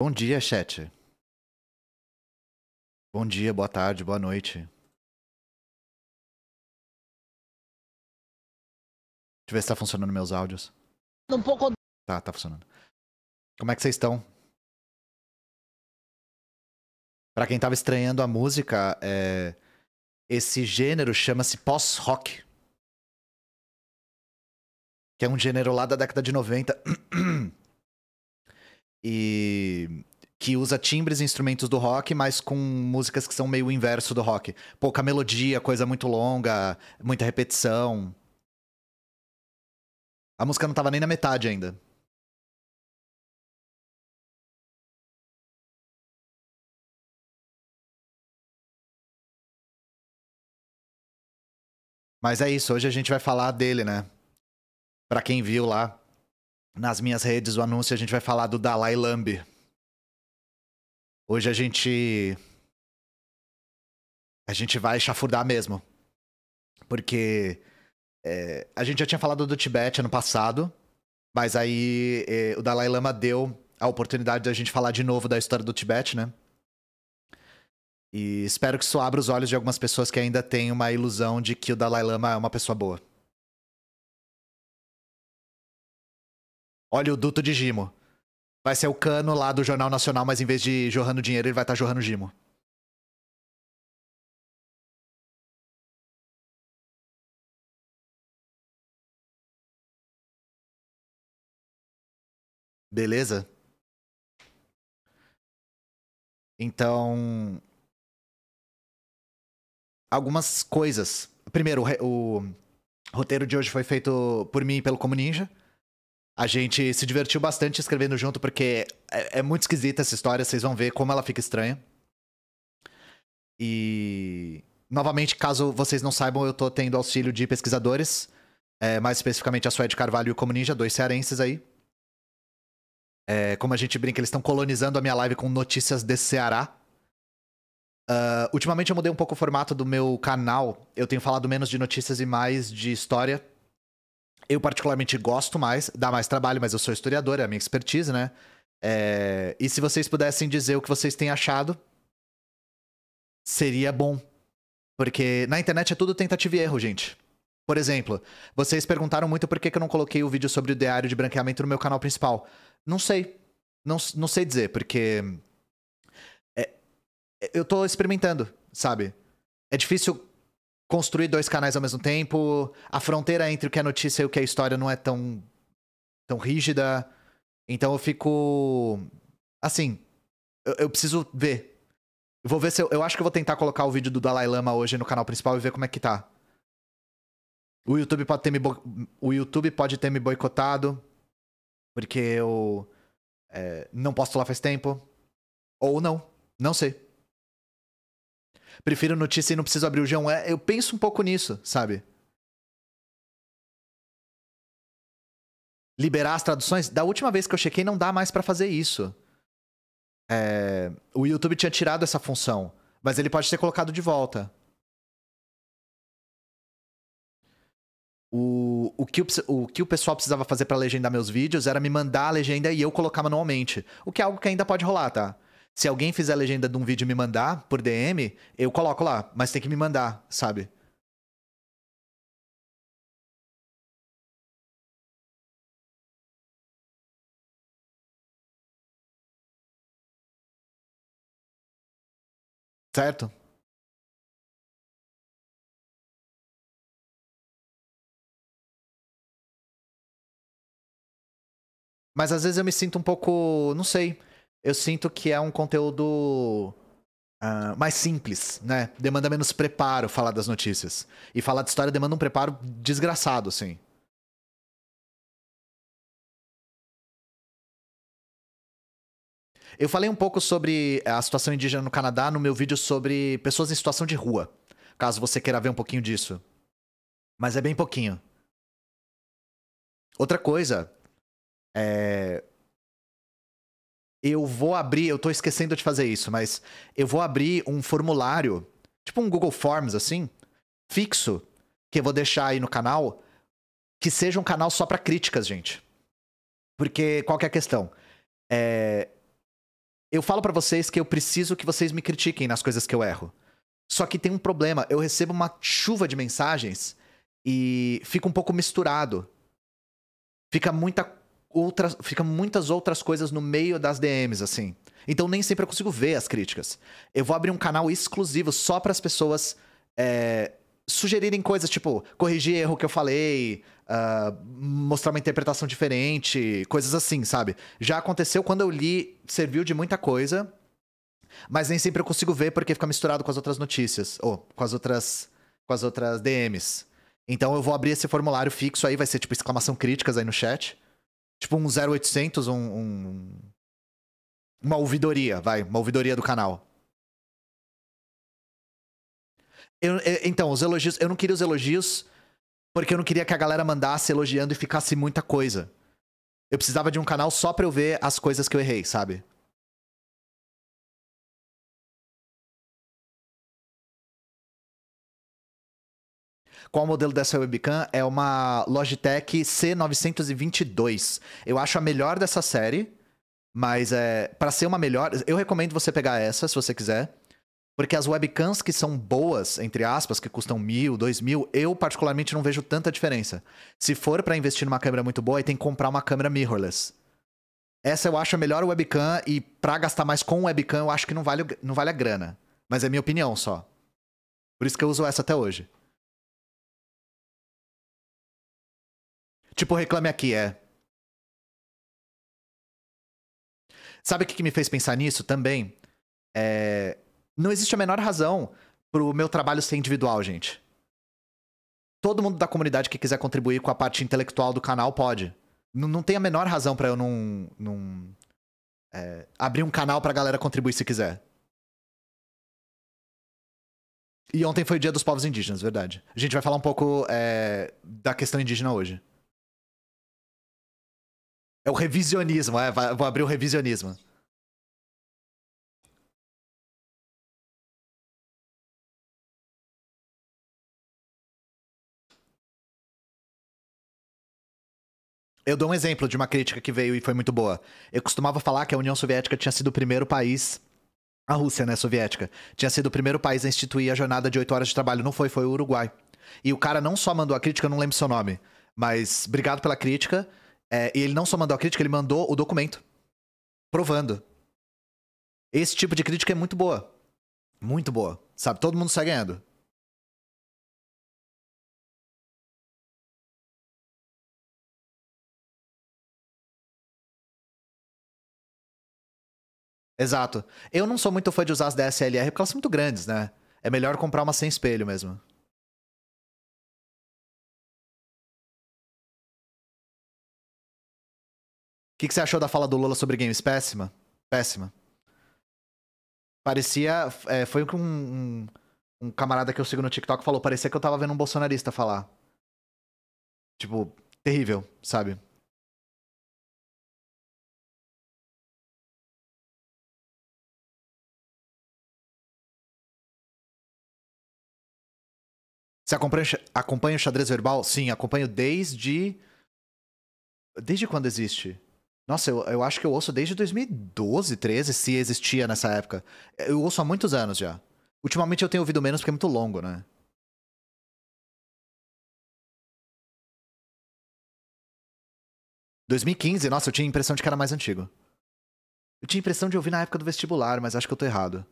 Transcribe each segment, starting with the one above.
Bom dia, chat. Bom dia, boa tarde, boa noite. Deixa eu ver se tá funcionando meus áudios. Um pouco. Tá funcionando. Como é que vocês estão? Pra quem tava estranhando a música, esse gênero chama-se post-rock. Que é um gênero lá da década de 90. E que usa timbres e instrumentos do rock, mas com músicas que são meio o inverso do rock. Pouca melodia, coisa muito longa, muita repetição. A música não tava nem na metade ainda. Mas é isso, hoje a gente vai falar dele, né? Pra quem viu lá nas minhas redes o anúncio, a gente vai falar do Dalai Lambi. Hoje a gente vai chafurdar mesmo. Porque a gente já tinha falado do Tibete ano passado, mas aí o Dalai Lama deu a oportunidade da gente falar de novo da história do Tibete, né? E espero que isso abra os olhos de algumas pessoas que ainda têm uma ilusão de que o Dalai Lama é uma pessoa boa. Olha o duto de Gimo. Vai ser o cano lá do Jornal Nacional, mas em vez de jorrando dinheiro, ele vai estar jorrando Gimo. Beleza? Então, algumas coisas. Primeiro, o roteiro de hoje foi feito por mim e pelo Como Ninja. A gente se divertiu bastante escrevendo junto, porque é muito esquisita essa história, vocês vão ver como ela fica estranha. E, novamente, caso vocês não saibam, eu tô tendo auxílio de pesquisadores, mais especificamente a Suede Carvalho e o Como Ninja, dois cearenses aí. Como a gente brinca, eles estão colonizando a minha live com notícias de Ceará. Ultimamente eu mudei um pouco o formato do meu canal. Eu tenho falado menos de notícias e mais de história. Eu particularmente gosto mais, dá mais trabalho, mas eu sou historiador, é a minha expertise, né? E se vocês pudessem dizer o que vocês têm achado, seria bom. Porque na internet é tudo tentativa e erro, gente. Por exemplo, vocês perguntaram muito por que eu não coloquei o vídeo sobre o diário de branqueamento no meu canal principal. Não sei. Não sei dizer, porque eu tô experimentando, sabe? É difícil construir dois canais ao mesmo tempo. A fronteira entre o que é notícia e o que é história não é tão rígida. Então eu fico. Assim, eu preciso ver. Eu vou ver se eu acho que eu vou tentar colocar o vídeo do Dalai Lama hoje no canal principal e ver como é que tá. O YouTube pode ter me boicotado, porque eu não posto lá faz tempo. Ou não. Não sei. Prefiro notícia e não preciso abrir o G1. Eu penso um pouco nisso, sabe? Liberar as traduções. Da última vez que eu chequei, não dá mais pra fazer isso. O YouTube tinha tirado essa função, mas ele pode ser colocado de volta. O que o pessoal precisava fazer pra legendar meus vídeos era me mandar a legenda e eu colocar manualmente. O que é algo que ainda pode rolar, tá? Se alguém fizer a legenda de um vídeo e me mandar por DM, eu coloco lá, mas tem que me mandar, sabe? Certo? Mas às vezes eu me sinto um pouco. Não sei. Eu sinto que é um conteúdo mais simples, né? Demanda menos preparo falar das notícias. E falar de história demanda um preparo desgraçado, assim. Eu falei um pouco sobre a situação indígena no Canadá no meu vídeo sobre pessoas em situação de rua. Caso você queira ver um pouquinho disso. Mas é bem pouquinho. Outra coisa, eu vou abrir, eu tô esquecendo de fazer isso, mas eu vou abrir um formulário, tipo um Google Forms, assim, fixo, que eu vou deixar aí no canal, que seja um canal só pra críticas, gente. Porque qual que é a questão? Eu falo pra vocês que eu preciso que vocês me critiquem nas coisas que eu erro. Só que tem um problema. Eu recebo uma chuva de mensagens e fica um pouco misturado. Fica muitas outras coisas no meio das DMs, assim. Então nem sempre eu consigo ver as críticas. Eu vou abrir um canal exclusivo só para as pessoas sugerirem coisas, tipo, corrigir erro que eu falei, mostrar uma interpretação diferente, coisas assim, sabe? Já aconteceu quando eu li, serviu de muita coisa, mas nem sempre eu consigo ver porque fica misturado com as outras notícias, ou com as outras DMs. Então eu vou abrir esse formulário fixo aí, vai ser tipo exclamação críticas aí no chat. Tipo um 0800, uma ouvidoria, uma ouvidoria do canal. Então, os elogios, eu não queria os elogios porque eu não queria que a galera mandasse elogiando e ficasse muita coisa. Eu precisava de um canal só pra eu ver as coisas que eu errei, sabe? Qual o modelo dessa webcam? É uma Logitech C922. Eu acho a melhor dessa série, mas para ser uma melhor, eu recomendo você pegar essa, se você quiser. Porque as webcams que são boas, entre aspas, que custam 1.000, 2.000, eu particularmente não vejo tanta diferença. Se for pra investir numa câmera muito boa, aí tem que comprar uma câmera mirrorless. Essa eu acho a melhor webcam e pra gastar mais com webcam eu acho que não vale a grana. Mas é minha opinião só. Por isso que eu uso essa até hoje. Tipo, reclame aqui, Sabe o que me fez pensar nisso também? Não existe a menor razão pro meu trabalho ser individual, gente. Todo mundo da comunidade que quiser contribuir com a parte intelectual do canal pode. Não tem a menor razão pra eu não abrir um canal pra galera contribuir se quiser. E ontem foi o Dia dos Povos Indígenas, verdade. A gente vai falar um pouco da questão indígena hoje. É o revisionismo, vou abrir o revisionismo. Eu dou um exemplo de uma crítica que veio e foi muito boa. Eu costumava falar que a União Soviética tinha sido o primeiro país. A Rússia, né, soviética, tinha sido o primeiro país a instituir a jornada de 8 horas de trabalho. Não foi o Uruguai. E o cara não só mandou a crítica, eu não lembro seu nome, mas obrigado pela crítica. E ele não só mandou a crítica, ele mandou o documento provando. Esse tipo de crítica é muito boa. Muito boa. Sabe? Todo mundo sai ganhando. Exato. Eu não sou muito fã de usar as DSLR porque elas são muito grandes, né? É melhor comprar uma sem espelho mesmo. O que você achou da fala do Lula sobre games? Péssima. Péssima. Parecia. Foi o que um camarada que eu sigo no TikTok falou. Parecia que eu tava vendo um bolsonarista falar. Tipo, terrível, sabe? Você acompanha o xadrez verbal? Sim, acompanho desde. Desde quando existe? Nossa, eu acho que eu ouço desde 2012, 13, se existia nessa época. Eu ouço há muitos anos já. Ultimamente eu tenho ouvido menos porque é muito longo, né? 2015, nossa, eu tinha a impressão de que era mais antigo. Eu tinha a impressão de ouvir na época do vestibular, mas acho que eu tô errado.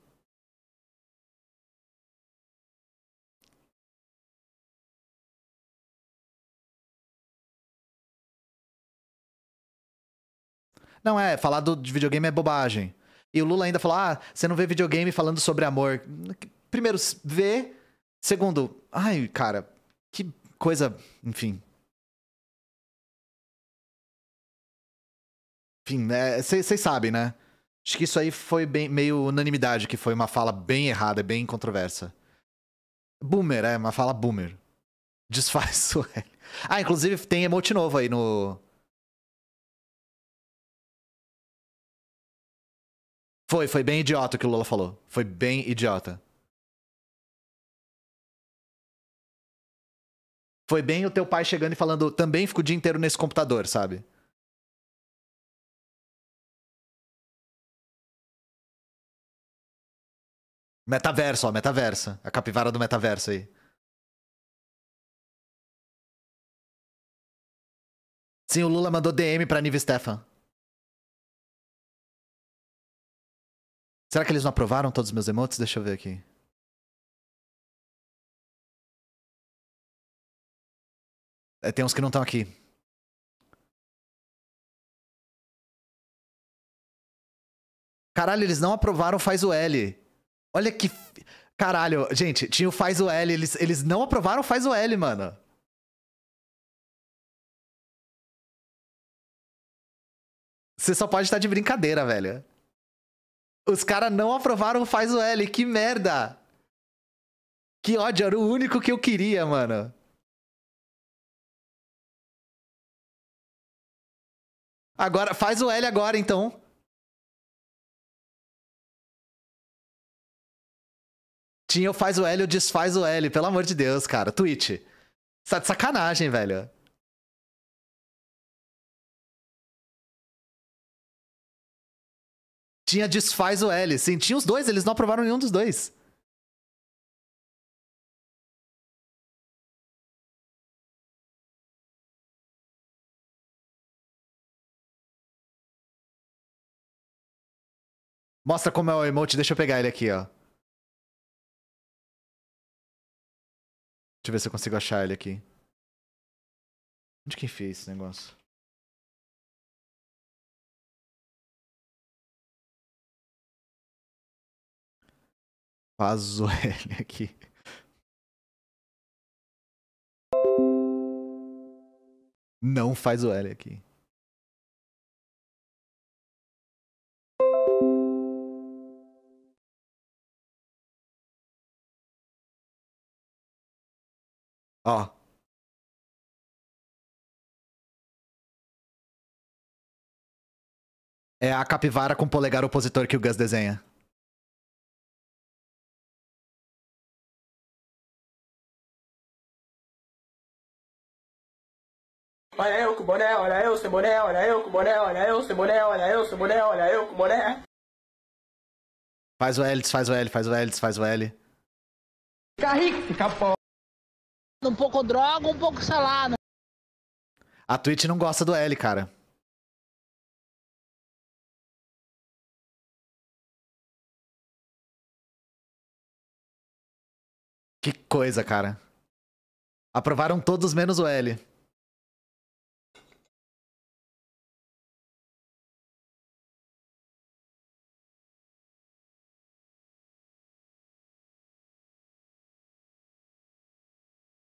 Não, falar de videogame é bobagem. E o Lula ainda falou: ah, você não vê videogame falando sobre amor. Primeiro, vê. Segundo, ai, cara, que coisa. Enfim. Enfim, vocês sabem, né? Acho que isso aí foi meio unanimidade, que foi uma fala bem errada, bem controversa. Boomer, uma fala boomer. Desfaz o L. Ah, inclusive tem emote novo aí no. Foi bem idiota o que o Lula falou. Foi bem idiota. Foi bem o teu pai chegando e falando, também fico o dia inteiro nesse computador, sabe? Metaverso, ó, metaverso. A capivara do metaverso aí. Sim, o Lula mandou DM pra Nive Stefan. Será que eles não aprovaram todos os meus emotes? Deixa eu ver aqui. É, tem uns que não estão aqui. Caralho, eles não aprovaram Faz o L. Olha que... Caralho, gente, tinha o Faz o L. Eles não aprovaram Faz o L, mano. Você só pode estar de brincadeira, velho. Os caras não aprovaram o Faz o L. Que merda. Que ódio, era o único que eu queria, mano. Agora, faz o L agora, então. Tinha o faz o L, o desfaz o L. Pelo amor de Deus, cara. Twitch. Você tá de sacanagem, velho. Tinha desfaz o L. Sim, tinha os dois. Eles não aprovaram nenhum dos dois. Mostra como é o emote. Deixa eu pegar ele aqui, ó. Deixa eu ver se eu consigo achar ele aqui. Onde que fez esse negócio? Faz o L aqui. Não faz o L aqui. Ó. É a capivara com polegar opositor que o Gus desenha. Olha eu com boné, olha eu sem boné, olha eu com boné, olha eu sem boné, olha eu sem boné, olha eu com boné. Faz o L, desfaz o L, faz o L, desfaz o L. Fica rico, fica pobre. Um pouco droga, um pouco salada. A Twitch não gosta do L, cara. Que coisa, cara. Aprovaram todos menos o L.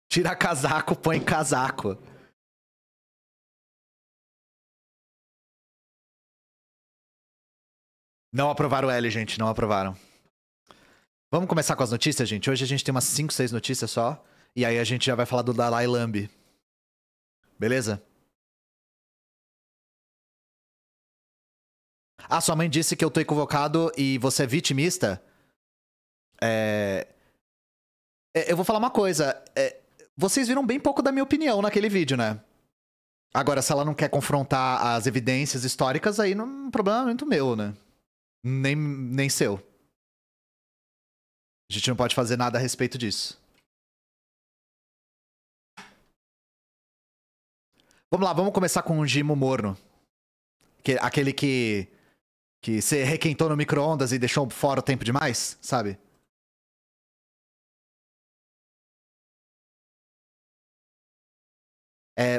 Tira casaco, põe casaco. Não aprovaram o L, gente. Não aprovaram. Vamos começar com as notícias, gente? Hoje a gente tem umas 5, 6 notícias só. E aí a gente já vai falar do Dalai Lambi. Beleza? Ah, sua mãe disse que eu tô equivocado e você é vitimista? Eu vou falar uma coisa. Vocês viram bem pouco da minha opinião naquele vídeo, né? Agora, se ela não quer confrontar as evidências históricas, aí não é um problema muito meu, né? Nem seu. A gente não pode fazer nada a respeito disso. Vamos lá, vamos começar com o Gimo Morno. Aquele que você requentou no micro-ondas e deixou fora o tempo demais, sabe?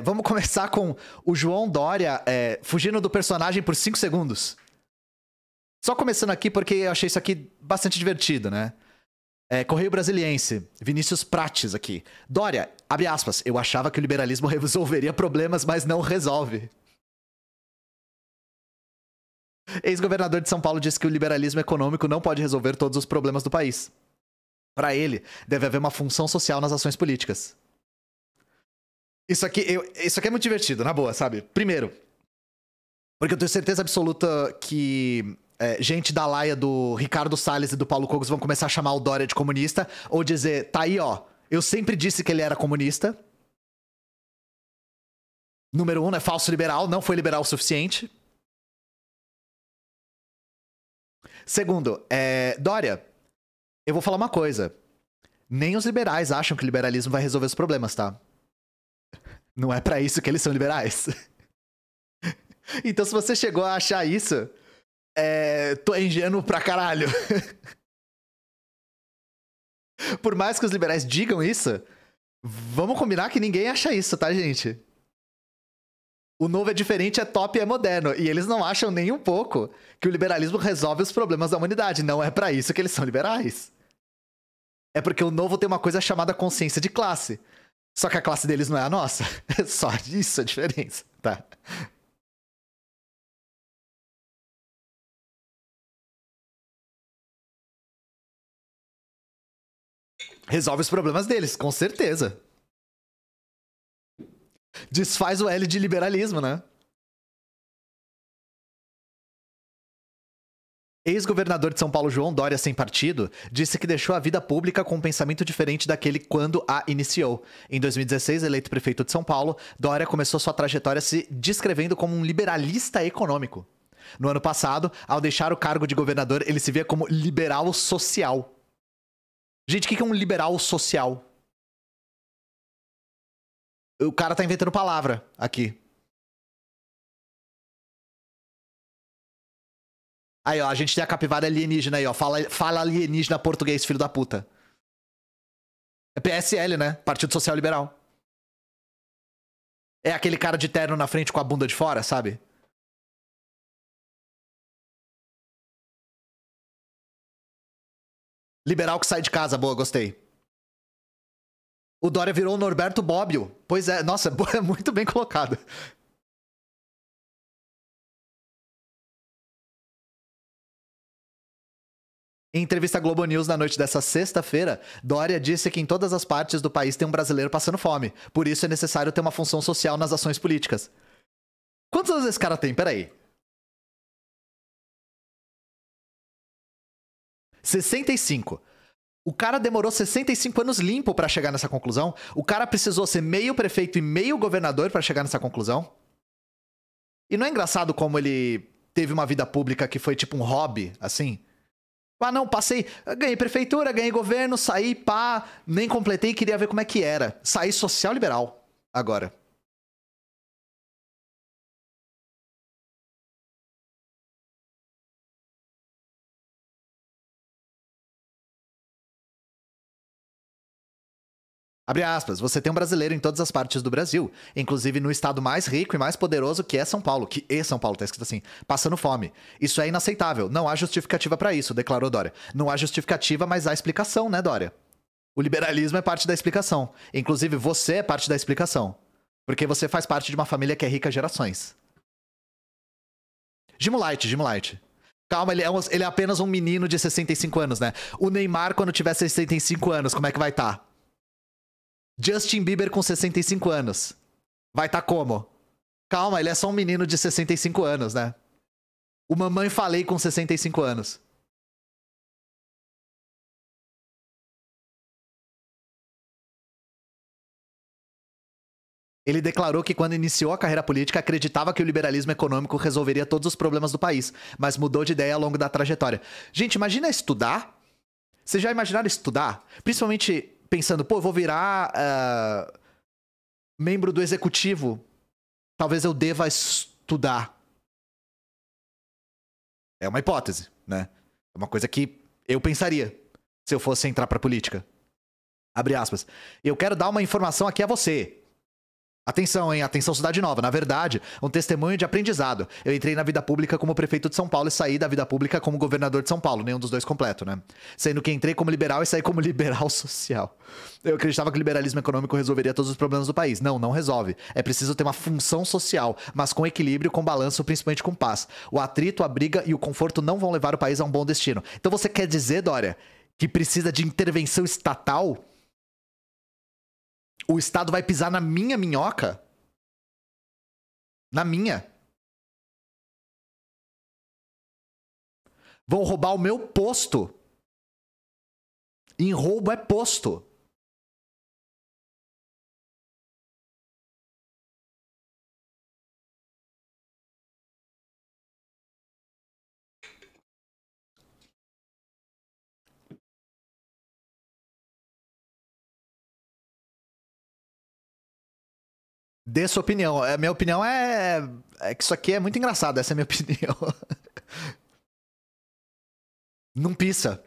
Vamos começar com o João Dória fugindo do personagem por 5 segundos. Só começando aqui porque eu achei isso aqui bastante divertido, né? Correio Brasiliense, Vinícius Prates aqui. Dória, abre aspas, eu achava que o liberalismo resolveria problemas, mas não resolve. Ex-governador de São Paulo disse que o liberalismo econômico não pode resolver todos os problemas do país. Para ele, deve haver uma função social nas ações políticas. Isso aqui é muito divertido, na boa, sabe? Primeiro, porque eu tenho certeza absoluta que gente da laia do Ricardo Salles e do Paulo Cogos vão começar a chamar o Dória de comunista, ou dizer, tá aí, ó, eu sempre disse que ele era comunista. Número 1, é falso liberal, não foi liberal o suficiente. Segundo, Dória, Eu vou falar uma coisa. Nem os liberais acham que o liberalismo vai resolver os problemas, tá? Não é pra isso que eles são liberais. Então, se você chegou a achar isso, tô ingênuo pra caralho. Por mais que os liberais digam isso, vamos combinar que ninguém acha isso, tá, gente? O novo é diferente, é top e é moderno. E eles não acham nem um pouco que o liberalismo resolve os problemas da humanidade. Não é pra isso que eles são liberais. É porque o novo tem uma coisa chamada consciência de classe. Só que a classe deles não é a nossa. É só isso a diferença, tá? Resolve os problemas deles, com certeza. Desfaz o L de liberalismo, né? Ex-governador de São Paulo João Dória, sem partido, disse que deixou a vida pública com um pensamento diferente daquele quando a iniciou. Em 2016, eleito prefeito de São Paulo, Dória começou sua trajetória se descrevendo como um liberalista econômico. No ano passado, ao deixar o cargo de governador, ele se via como liberal social. Gente, o que é um liberal social? O cara tá inventando palavra aqui. Aí, ó, a gente tem a capivara alienígena aí, ó. Fala alienígena português, filho da puta. É PSL, né? Partido Social Liberal. É aquele cara de terno na frente com a bunda de fora, sabe? Liberal que sai de casa, boa, gostei. O Dória virou o Norberto Bobbio. Pois é, nossa, é muito bem colocado. Em entrevista à Globo News na noite dessa sexta-feira, Dória disse que em todas as partes do país tem um brasileiro passando fome. Por isso é necessário ter uma função social nas ações políticas. Quantos anos esse cara tem? Peraí. 65. O cara demorou 65 anos limpo pra chegar nessa conclusão. O cara precisou ser meio prefeito e meio governador pra chegar nessa conclusão. E não é engraçado como ele teve uma vida pública que foi tipo um hobby, assim? Ah, não, passei, ganhei prefeitura, ganhei governo, saí, pá, nem completei, queria ver como é que era. Saí social liberal, agora. Abre aspas, você tem um brasileiro em todas as partes do Brasil, inclusive no estado mais rico e mais poderoso que é São Paulo, tá escrito assim, passando fome. Isso é inaceitável, não há justificativa pra isso, declarou Dória. Não há justificativa, mas há explicação, né, Dória? O liberalismo é parte da explicação. Inclusive, você é parte da explicação. Porque você faz parte de uma família que é rica há gerações. Gimolite. Calma, ele é apenas um menino de 65 anos, né? O Neymar, quando tiver 65 anos, como é que vai estar? Justin Bieber com 65 anos. Vai estar como? Calma, ele é só um menino de 65 anos, né? O Mamãe Falei com 65 anos. Ele declarou que quando iniciou a carreira política acreditava que o liberalismo econômico resolveria todos os problemas do país, mas mudou de ideia ao longo da trajetória. Gente, imagina estudar? Vocês já imaginaram estudar? Principalmente pensando, pô, eu vou virar membro do executivo. Talvez eu deva estudar. É uma hipótese, né? É uma coisa que eu pensaria se eu fosse entrar pra política. Abre aspas. Eu quero dar uma informação aqui a você. Atenção, hein? Atenção, Cidade Nova. Na verdade, um testemunho de aprendizado. Eu entrei na vida pública como prefeito de São Paulo e saí da vida pública como governador de São Paulo. Nenhum dos dois completo, né? Sendo que entrei como liberal e saí como liberal social. Eu acreditava que o liberalismo econômico resolveria todos os problemas do país. Não, não resolve. É preciso ter uma função social, mas com equilíbrio, com balanço, principalmente com paz. O atrito, a briga e o conforto não vão levar o país a um bom destino. Então você quer dizer, Dória, que precisa de intervenção estatal? O Estado vai pisar na minha minhoca? Na minha? Vão roubar o meu posto? Em roubo é posto. Dê sua opinião. A minha opinião é que isso aqui é muito engraçado. Essa é a minha opinião. Não pisa.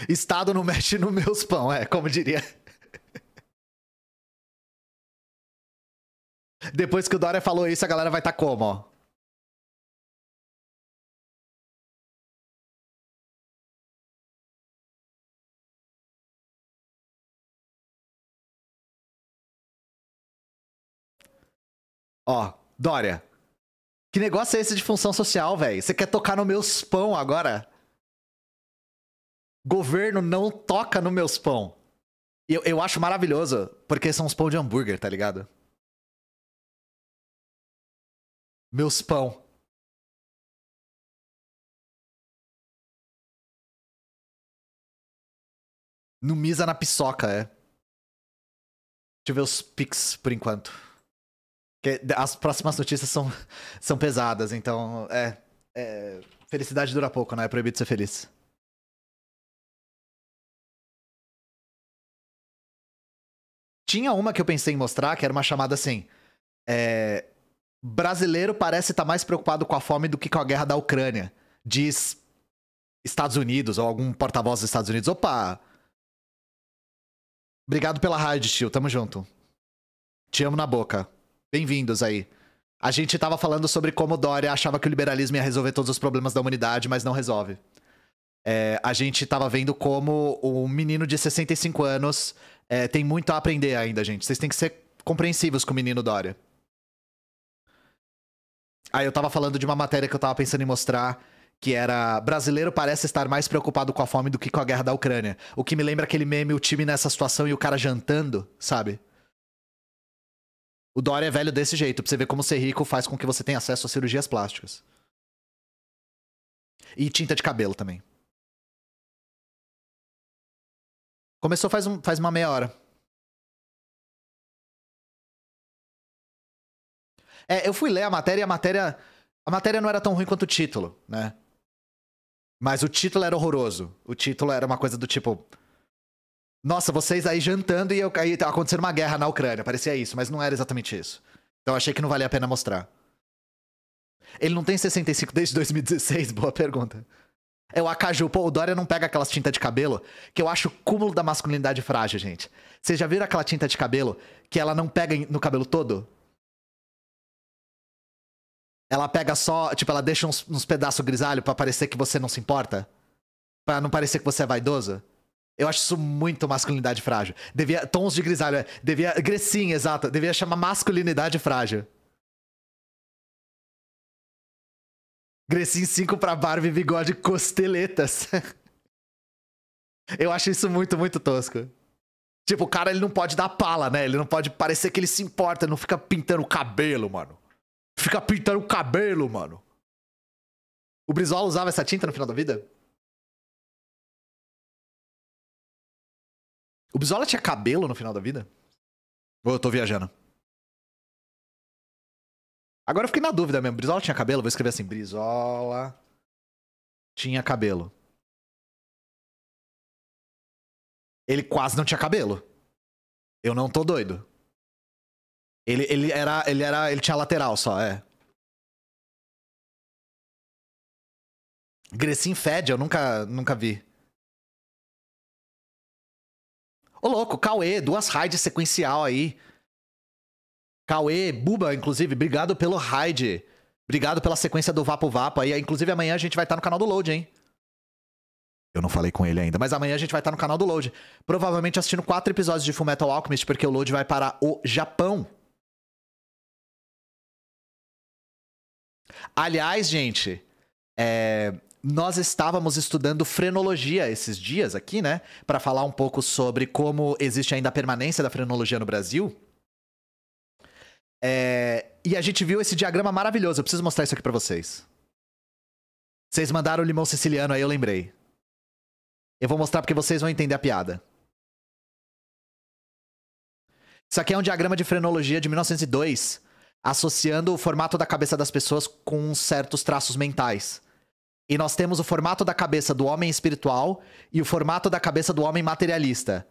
Estado não mexe nos meus pão, como diria. Depois que o Dória falou isso, a galera vai estar como, ó? Ó, Dória. Que negócio é esse de função social, velho? Você quer tocar no meus pão agora? Governo não toca no meus pão. Eu acho maravilhoso, porque são os pão de hambúrguer, tá ligado? Meus pão. No misa na piçoca, é. Deixa eu ver os pics por enquanto. Porque as próximas notícias são pesadas, então felicidade dura pouco, né? É proibido ser feliz. Tinha uma que eu pensei em mostrar, que era uma chamada assim. Brasileiro parece estar mais preocupado com a fome do que com a guerra da Ucrânia. Diz Estados Unidos, ou algum porta-voz dos Estados Unidos. Opa! Obrigado pela raid, tio. Tamo junto. Te amo na boca. Bem-vindos aí. A gente tava falando sobre como o Dória achava que o liberalismo ia resolver todos os problemas da humanidade, mas não resolve. A gente tava vendo como um menino de 65 anos tem muito a aprender ainda, gente. Vocês têm que ser compreensivos com o menino Dória. Aí eu tava falando de uma matéria que eu tava pensando em mostrar, que era: brasileiro parece estar mais preocupado com a fome do que com a guerra da Ucrânia. O que me lembra aquele meme, o time nessa situação e o cara jantando, sabe? O Dória é velho desse jeito, pra você ver como ser rico faz com que você tenha acesso a cirurgias plásticas. E tinta de cabelo também. Começou faz uma meia hora. Eu fui ler a matéria e a matéria não era tão ruim quanto o título, né? Mas o título era horroroso. O título era uma coisa do tipo: nossa, vocês aí jantando e aí tá acontecendo uma guerra na Ucrânia. Parecia isso, mas não era exatamente isso. Então eu achei que não valia a pena mostrar. Ele não tem 65 desde 2016? Boa pergunta. O Acaju. Pô, o Dória não pega aquelas tintas de cabelo que eu acho o cúmulo da masculinidade frágil, gente. Vocês já viram aquela tinta de cabelo que ela não pega no cabelo todo? Ela pega só, tipo, ela deixa uns pedaços grisalhos pra parecer que você não se importa? Pra não parecer que você é vaidoso? Eu acho isso muito masculinidade frágil. Tons de grisalho, Grecinha, exato. Devia chamar masculinidade frágil. Grecinho 5 pra barba e bigode costeletas. Eu acho isso muito, muito tosco. Tipo, o cara, ele não pode dar pala, né? Ele não pode parecer que ele se importa. Ele não fica pintando o cabelo, mano. Fica pintando o cabelo, mano. O Brizola usava essa tinta no final da vida? O Brizola tinha cabelo no final da vida? Ou eu tô viajando? Agora eu fiquei na dúvida mesmo. Brizola tinha cabelo? Vou escrever assim: Brizola tinha cabelo. Ele quase não tinha cabelo. Eu não tô doido. Ele tinha lateral só, Grecinho fede, eu nunca vi. Ô louco, Cauê, 2 raids sequencial aí. Cauê, Buba, inclusive, obrigado pelo raid. Obrigado pela sequência do Vapo Vapo aí. Inclusive amanhã a gente vai estar no canal do Load, hein? Eu não falei com ele ainda, mas amanhã a gente vai estar no canal do Load. Provavelmente assistindo 4 episódios de Fullmetal Alchemist, porque o Load vai para o Japão. Aliás, gente, nós estávamos estudando frenologia esses dias aqui, né? Para falar um pouco sobre como existe ainda a permanência da frenologia no Brasil. E a gente viu esse diagrama maravilhoso. Eu preciso mostrar isso aqui pra vocês. Vocês mandaram o limão siciliano aí, eu lembrei. Eu vou mostrar porque vocês vão entender a piada. Isso aqui é um diagrama de frenologia de 1902, associando o formato da cabeça das pessoas com certos traços mentais. E nós temos o formato da cabeça do homem espiritual e o formato da cabeça do homem materialista.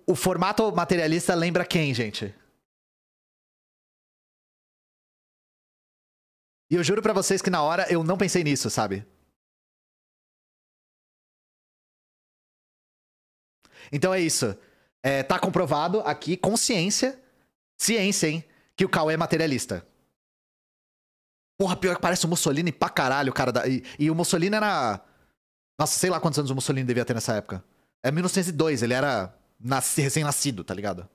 O formato materialista lembra quem, gente? E eu juro pra vocês que na hora eu não pensei nisso, sabe? Então é isso. Tá comprovado aqui, com ciência, hein, que o Cauê é materialista. Porra, pior que parece o Mussolini pra caralho, cara. E o Mussolini era... Nossa, sei lá quantos anos o Mussolini devia ter nessa época. É 1902, ele era recém-nascido, tá ligado?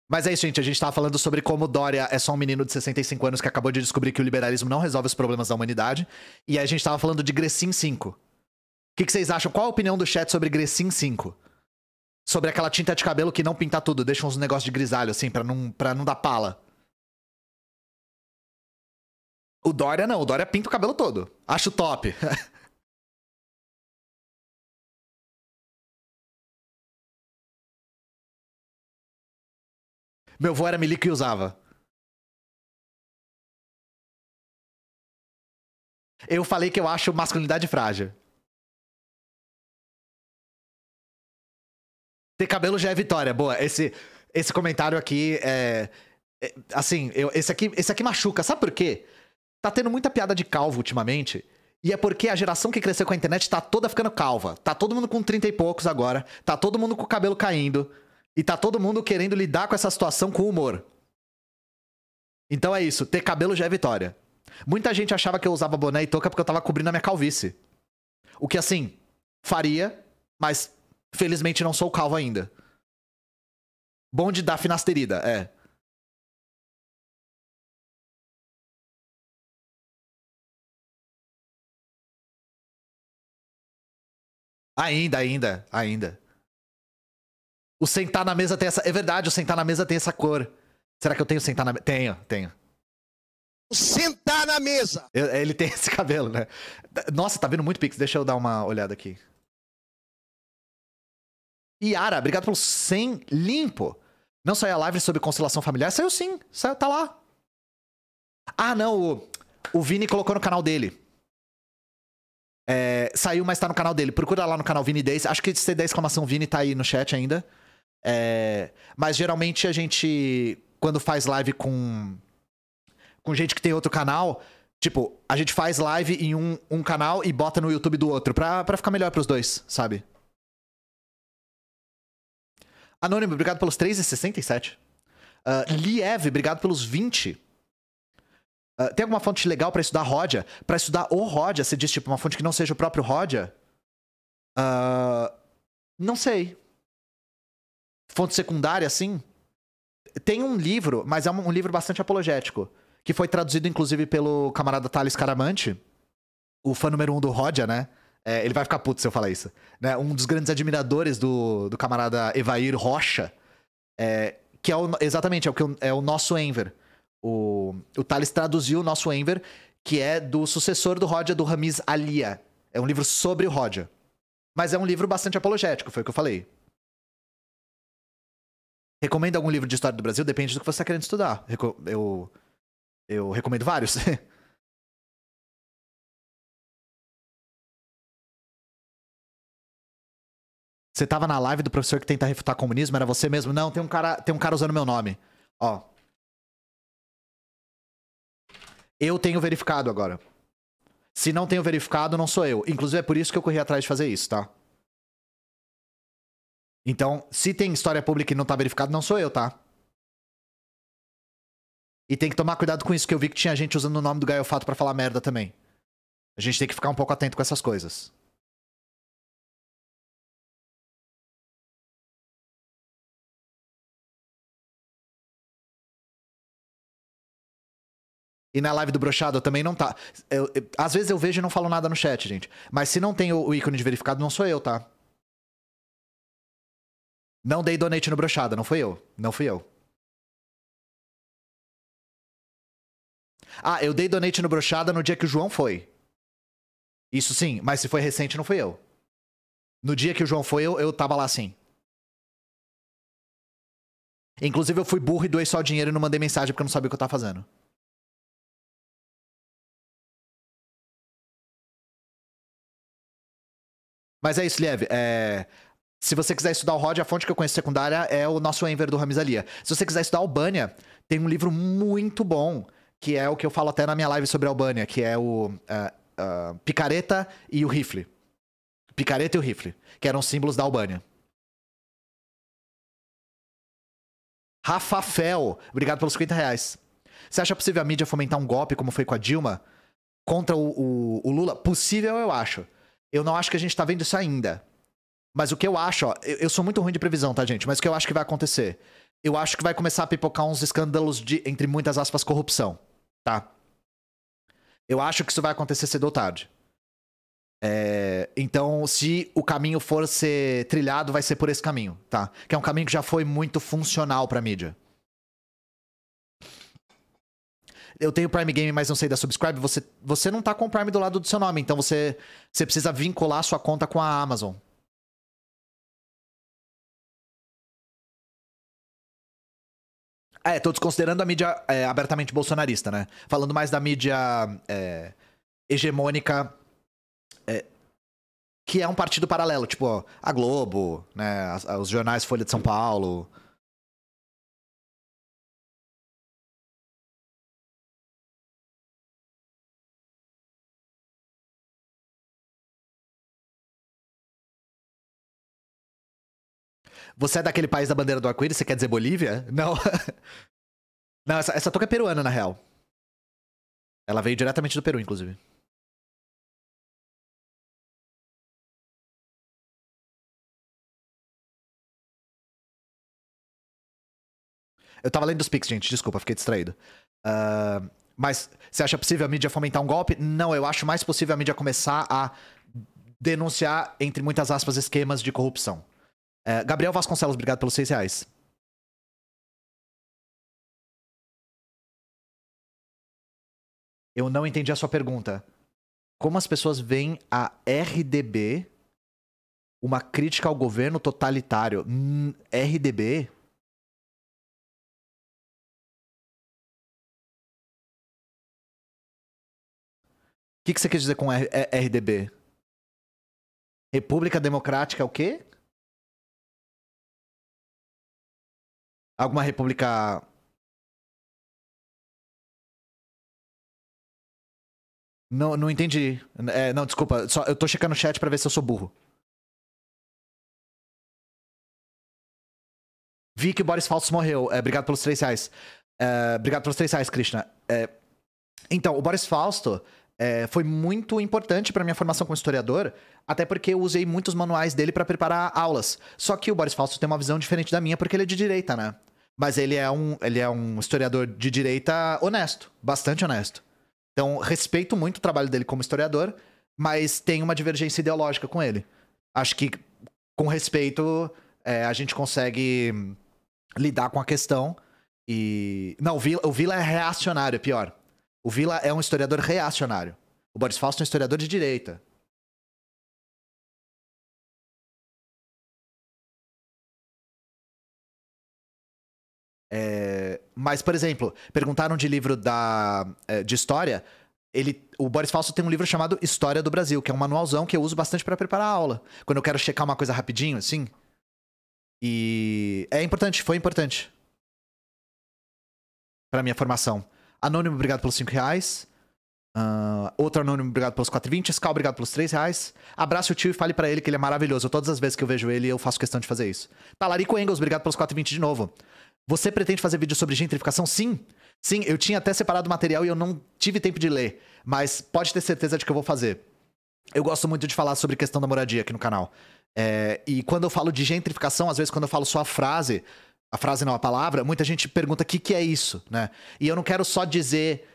Mas é isso, gente. A gente tava falando sobre como o Dória é só um menino de 65 anos que acabou de descobrir que o liberalismo não resolve os problemas da humanidade. E aí a gente tava falando de Grecin 5. O que vocês acham? Qual a opinião do chat sobre Grecin 5? Sobre aquela tinta de cabelo que não pinta tudo, deixa uns negócios de grisalho, assim, pra não dar pala. O Dória não, o Dória pinta o cabelo todo. Acho top. Meu avô era milico e usava. Eu falei que eu acho masculinidade frágil. Ter cabelo já é vitória. Boa, esse comentário aqui assim, esse aqui machuca. Sabe por quê? Tá tendo muita piada de calvo ultimamente. E é porque a geração que cresceu com a internet tá toda ficando calva. Tá todo mundo com 30 e poucos agora. Tá todo mundo com o cabelo caindo. E tá todo mundo querendo lidar com essa situação com humor. Então é isso. Ter cabelo já é vitória. Muita gente achava que eu usava boné e touca porque eu tava cobrindo a minha calvície. O que, assim, faria, mas felizmente não sou calvo ainda. Bonde da finasterida, é. Ainda. O sentar na mesa tem essa... É verdade, o sentar na mesa tem essa cor. Será que eu tenho sentar na mesa? Tenho. Sentar na mesa! Ele tem esse cabelo, né? Nossa, tá vindo muito pix. Deixa eu dar uma olhada aqui. Yara, obrigado pelo 100 limpo. Não saiu a live sobre constelação familiar? Saiu sim, tá lá. Ah, não, o Vini colocou no canal dele. Saiu, mas tá no canal dele. Procura lá no canal Vini 10. Acho que esse 10,Vini tá aí no chat ainda. Mas geralmente a gente, quando faz live com gente que tem outro canal, tipo, a gente faz live em um canal e bota no YouTube do outro, pra ficar melhor pros dois, sabe? Anônimo, obrigado pelos 3,67. Liev, obrigado pelos 20. Tem alguma fonte legal pra estudar Rodia? Pra estudar o Rodia, você diz, tipo, uma fonte que não seja o próprio Rodia? Não sei. Fonte secundária, assim? Tem um livro, mas é um livro bastante apologético, que foi traduzido, inclusive, pelo camarada Thales Caramante, o fã número 1 do Rodia, né? Ele vai ficar puto se eu falar isso. Né? Um dos grandes admiradores do camarada Evair Rocha, que exatamente, é o nosso Enver. O Thales traduziu o nosso Enver, que é do sucessor do Rodia, do Ramiz Alia. É um livro sobre o Rodia. Mas é um livro bastante apologético, foi o que eu falei. Recomendo algum livro de história do Brasil? Depende do que você está querendo estudar. Eu recomendo vários. Você tava na live do professor que tenta refutar comunismo? Era você mesmo? Não, tem um cara usando meu nome. Ó. Eu tenho verificado agora. Se não tenho verificado, não sou eu. Inclusive é por isso que eu corri atrás de fazer isso, tá? Então, se tem história pública e não tá verificado, não sou eu, tá? E tem que tomar cuidado com isso, que eu vi que tinha gente usando o nome do Gaio Fato pra falar merda também. A gente tem que ficar um pouco atento com essas coisas. E na live do Brochado também não tá. Às vezes eu vejo e não falo nada no chat, gente. Mas se não tem o ícone de verificado, não sou eu, tá? Não dei donate no Brochada, não fui eu. Não fui eu. Ah, eu dei donate no Brochada no dia que o João foi. Isso sim, mas se foi recente, não fui eu. No dia que o João foi, eu tava lá sim. Inclusive eu fui burro e doei só o dinheiro e não mandei mensagem porque eu não sabia o que eu tava fazendo. Mas é isso, Liev. Se você quiser estudar o Rod, a fonte que eu conheço secundária é o nosso Enver do Ramiz Alia. Se você quiser estudar Albânia, tem um livro muito bom, que é o que eu falo até na minha live sobre Albânia, que é o Picareta e o Rifle. Picareta e o Rifle, que eram símbolos da Albânia. Rafafel, obrigado pelos R$50. Você acha possível a mídia fomentar um golpe, como foi com a Dilma, contra o Lula? Possível, eu acho. Eu não acho que a gente tá vendo isso ainda. Mas o que eu acho, ó, eu sou muito ruim de previsão, tá, gente? Mas o que eu acho que vai acontecer? Eu acho que vai começar a pipocar uns escândalos de, entre muitas aspas, corrupção, tá? Eu acho que isso vai acontecer cedo ou tarde. Então, se o caminho for ser trilhado, vai ser por esse caminho, tá? Que é um caminho que já foi muito funcional pra mídia. Eu tenho Prime Game, mas não sei da Subscribe. Você não tá com o Prime do lado do seu nome, então você precisa vincular sua conta com a Amazon. Tô desconsiderando a mídia abertamente bolsonarista, né? Falando mais da mídia hegemônica, que é um partido paralelo, tipo ó, a Globo, né? Os jornais Folha de São Paulo. Você é daquele país da bandeira do arco-íris? Você quer dizer Bolívia? Não. Não, essa touca é peruana, na real. Ela veio diretamente do Peru, inclusive. Eu tava lendo os pics, gente. Desculpa, fiquei distraído. Mas você acha possível a mídia fomentar um golpe? Não, eu acho mais possível a mídia começar a denunciar, entre muitas aspas, esquemas de corrupção. Gabriel Vasconcelos, obrigado pelos R$6. Eu não entendi a sua pergunta. Como as pessoas veem a RDB uma crítica ao governo totalitário? RDB? O que você quer dizer com RDB? República Democrática é o quê? Alguma república... Não entendi. Não, desculpa. Eu tô checando o chat pra ver se eu sou burro. Vi que o Boris Falso morreu. Obrigado pelos R$3. Obrigado pelos R$3, Krishna. Então, o Boris Fausto foi muito importante pra minha formação como historiador, até porque eu usei muitos manuais dele pra preparar aulas. Só que o Boris Fausto tem uma visão diferente da minha, porque ele é de direita, né? Mas ele é um historiador de direita honesto, bastante honesto. Então, respeito muito o trabalho dele como historiador, mas tem uma divergência ideológica com ele. Acho que, com respeito, a gente consegue lidar com a questão e... Não, o Vila é reacionário, é pior. O Vila é um historiador reacionário. O Boris Fausto é um historiador de direita. Mas, por exemplo, perguntaram de livro de história. O Boris Fausto tem um livro chamado História do Brasil, que é um manualzão que eu uso bastante pra preparar a aula. Quando eu quero checar uma coisa rapidinho, assim. E é importante, foi importante. Pra minha formação. Anônimo, obrigado pelos R$5. Outro anônimo, obrigado pelos 4,20. Scal, obrigado pelos R$3. Abrace o tio e fale pra ele que ele é maravilhoso. Todas as vezes que eu vejo ele, eu faço questão de fazer isso. Talarico Engels, obrigado pelos 4,20 de novo. Você pretende fazer vídeo sobre gentrificação? Sim. Sim, eu tinha até separado o material e eu não tive tempo de ler. Mas pode ter certeza de que eu vou fazer. Eu gosto muito de falar sobre questão da moradia aqui no canal. E quando eu falo de gentrificação, às vezes quando eu falo só a frase não, a palavra, muita gente pergunta o que é isso, né? E eu não quero só dizer...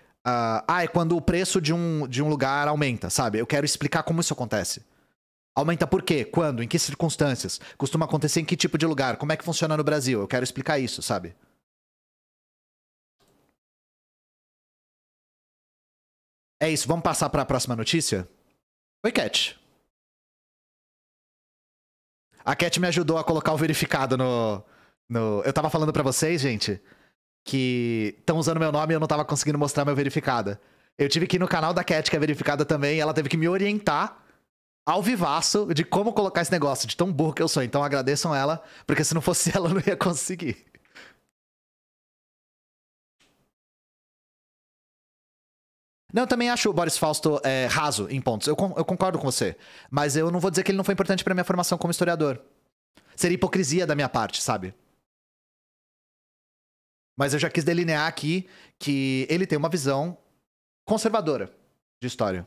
é quando o preço de um lugar aumenta, sabe? Eu quero explicar como isso acontece. Aumenta por quê? Quando? Em que circunstâncias? Costuma acontecer em que tipo de lugar? Como é que funciona no Brasil? Eu quero explicar isso, sabe? É isso, vamos passar para a próxima notícia? Oi, Cat. A Cat me ajudou a colocar o verificado no... Eu tava falando pra vocês, gente, que estão usando meu nome e eu não tava conseguindo mostrar meu verificado. Eu tive que ir no canal da Cat, que é verificada também, e ela teve que me orientar ao vivaço de como colocar esse negócio, de tão burro que eu sou. Então agradeçam ela, porque se não fosse ela, eu não ia conseguir. Não, eu também acho o Boris Fausto raso em pontos. Eu concordo com você. Mas eu não vou dizer que ele não foi importante pra minha formação como historiador. Seria hipocrisia da minha parte, sabe? Mas eu já quis delinear aqui que ele tem uma visão conservadora de história.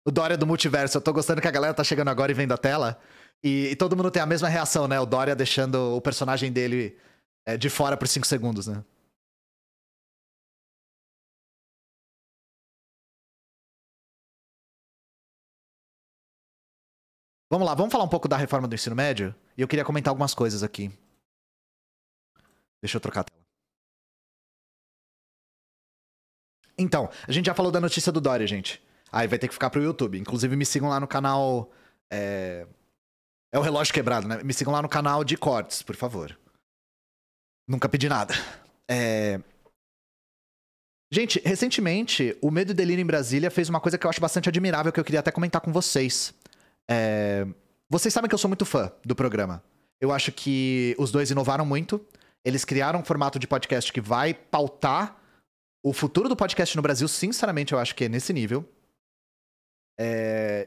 O Dória do multiverso. Eu tô gostando que a galera tá chegando agora e vendo a tela. E todo mundo tem a mesma reação, né? O Dória deixando o personagem dele de fora por 5 segundos, né? Vamos lá, vamos falar um pouco da reforma do ensino médio? E eu queria comentar algumas coisas aqui. Deixa eu trocar a tela. Então, a gente já falou da notícia do Dória, gente. Aí vai ter que ficar pro YouTube. Inclusive, me sigam lá no canal. É o relógio quebrado, né? Me sigam lá no canal de cortes, por favor. Nunca pedi nada. Gente, recentemente, o Medo e Delírio em Brasília fez uma coisa que eu acho bastante admirável, que eu queria até comentar com vocês. Vocês sabem que eu sou muito fã do programa. Eu acho que os dois inovaram muito. Eles criaram um formato de podcast que vai pautar o futuro do podcast no Brasil. Sinceramente, eu acho que é nesse nível.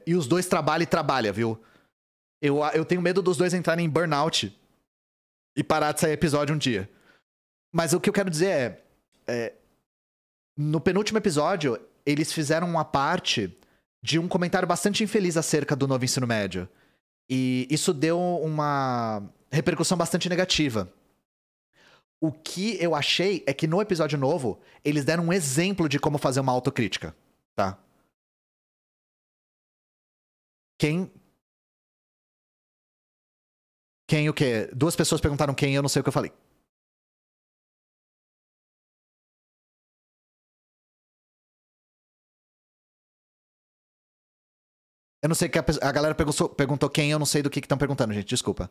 E os dois trabalham e trabalham, viu? Eu tenho medo dos dois entrarem em burnout e parar de sair episódio um dia. Mas o que eu quero dizer no penúltimo episódio, eles fizeram uma parte de um comentário bastante infeliz acerca do novo ensino médio. E isso deu uma repercussão bastante negativa. O que eu achei é que no episódio novo, eles deram um exemplo de como fazer uma autocrítica, tá? Quem o quê? 2 pessoas perguntaram quem, eu não sei o que eu falei. Eu não sei que a galera perguntou quem, eu não sei do que estão perguntando, gente, desculpa.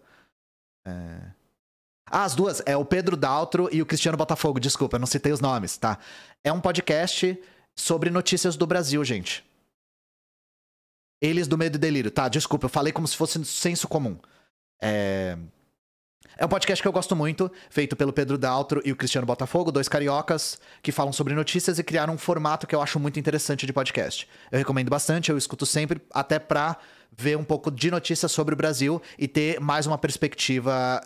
As duas, é o Pedro Daltro e o Cristiano Botafogo, desculpa, eu não citei os nomes, tá? É um podcast sobre notícias do Brasil, gente. Eles do Medo e Delírio, tá? Desculpa, eu falei como se fosse senso comum. É um podcast que eu gosto muito, feito pelo Pedro Daltro e o Cristiano Botafogo, 2 cariocas que falam sobre notícias e criaram um formato que eu acho muito interessante de podcast. Eu recomendo bastante, eu escuto sempre, até pra ver um pouco de notícias sobre o Brasil e ter mais uma perspectiva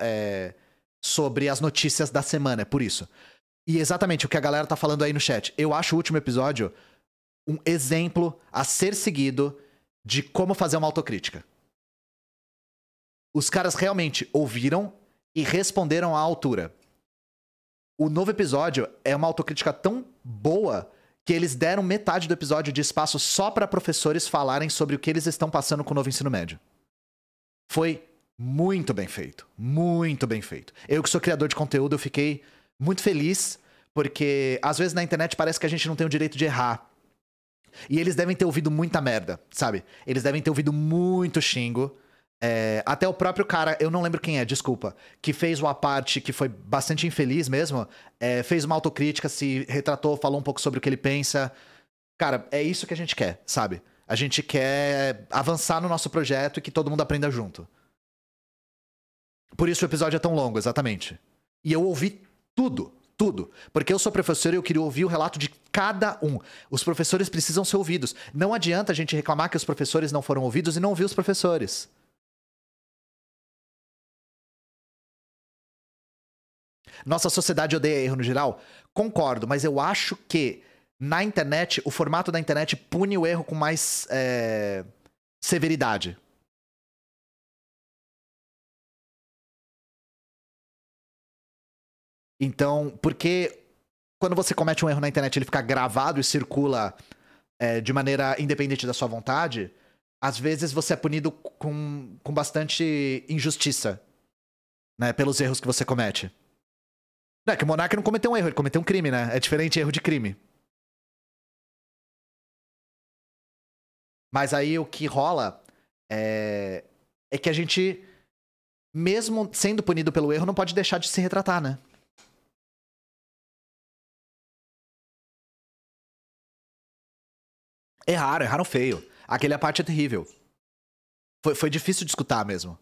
sobre as notícias da semana, é por isso. E exatamente o que a galera tá falando aí no chat. Eu acho o último episódio um exemplo a ser seguido de como fazer uma autocrítica. Os caras realmente ouviram e responderam à altura. O novo episódio é uma autocrítica tão boa que eles deram metade do episódio de espaço só para professores falarem sobre o que eles estão passando com o novo ensino médio. Foi muito bem feito. Muito bem feito. Eu que sou criador de conteúdo, eu fiquei muito feliz, porque às vezes na internet parece que a gente não tem o direito de errar. E eles devem ter ouvido muita merda, sabe? Eles devem ter ouvido muito xingo. Até o próprio cara, eu não lembro quem é, desculpa, que fez uma parte que foi bastante infeliz mesmo, fez uma autocrítica, se retratou, falou um pouco sobre o que ele pensa. Cara, é isso que a gente quer, sabe? A gente quer avançar no nosso projeto e que todo mundo aprenda junto. Por isso o episódio é tão longo, exatamente. E eu ouvi tudo. Tudo. Porque eu sou professor e eu queria ouvir o relato de cada um. Os professores precisam ser ouvidos. Não adianta a gente reclamar que os professores não foram ouvidos e não ouvir os professores. Nossa sociedade odeia erro no geral? Concordo, mas eu acho que na internet, o formato da internet pune o erro com mais severidade. Então, porque quando você comete um erro na internet, ele fica gravado e circula de maneira independente da sua vontade, às vezes você é punido com bastante injustiça, né, pelos erros que você comete. Não é que o Monark não cometeu um erro, ele cometeu um crime, né? É diferente erro de crime. Mas aí o que rola é que a gente, mesmo sendo punido pelo erro, não pode deixar de se retratar, né? Erraram feio. Aquela parte é terrível. Foi difícil de escutar mesmo.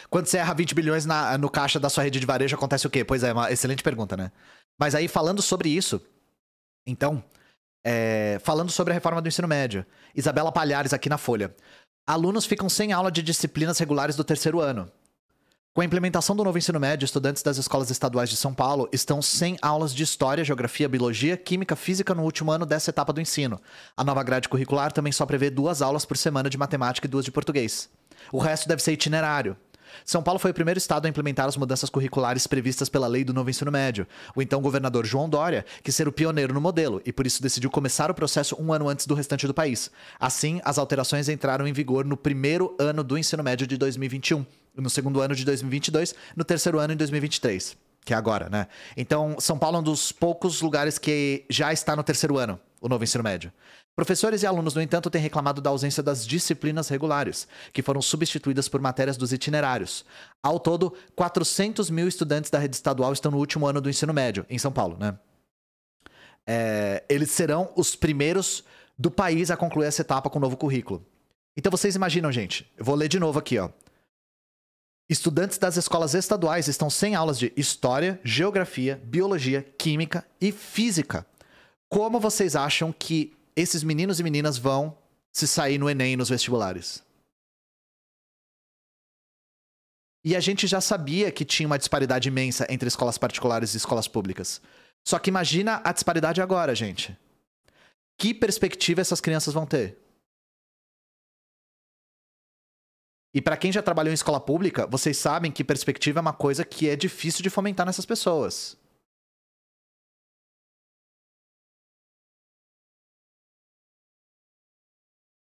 Quando você erra 20 bilhões no caixa da sua rede de varejo, acontece o quê? Pois é, uma excelente pergunta, né? Mas aí, falando sobre isso, então, falando sobre a reforma do ensino médio, Isabela Palhares aqui na Folha. Alunos ficam sem aula de disciplinas regulares do terceiro ano. Com a implementação do novo ensino médio, estudantes das escolas estaduais de São Paulo estão sem aulas de História, Geografia, Biologia, Química, Física no último ano dessa etapa do ensino. A nova grade curricular também só prevê 2 aulas por semana de Matemática e 2 de Português. O resto deve ser itinerário. São Paulo foi o primeiro estado a implementar as mudanças curriculares previstas pela lei do novo ensino médio. O então governador João Dória quis ser o pioneiro no modelo e por isso decidiu começar o processo 1 ano antes do restante do país. Assim, as alterações entraram em vigor no primeiro ano do ensino médio de 2021, no segundo ano de 2022, no terceiro ano em 2023, que é agora, né? Então, São Paulo é um dos poucos lugares que já está no terceiro ano, o novo ensino médio. Professores e alunos, no entanto, têm reclamado da ausência das disciplinas regulares, que foram substituídas por matérias dos itinerários. Ao todo, 400 mil estudantes da rede estadual estão no último ano do ensino médio, em São Paulo, né? Eles serão os primeiros do país a concluir essa etapa com o novo currículo. Então vocês imaginam, gente, eu vou ler de novo aqui, ó. Estudantes das escolas estaduais estão sem aulas de História, Geografia, Biologia, Química e Física. Como vocês acham que esses meninos e meninas vão se sair no Enem e nos vestibulares? E a gente já sabia que tinha uma disparidade imensa entre escolas particulares e escolas públicas. Só que imagina a disparidade agora, gente. Que perspectiva essas crianças vão ter? E pra quem já trabalhou em escola pública, vocês sabem que perspectiva é uma coisa que é difícil de fomentar nessas pessoas.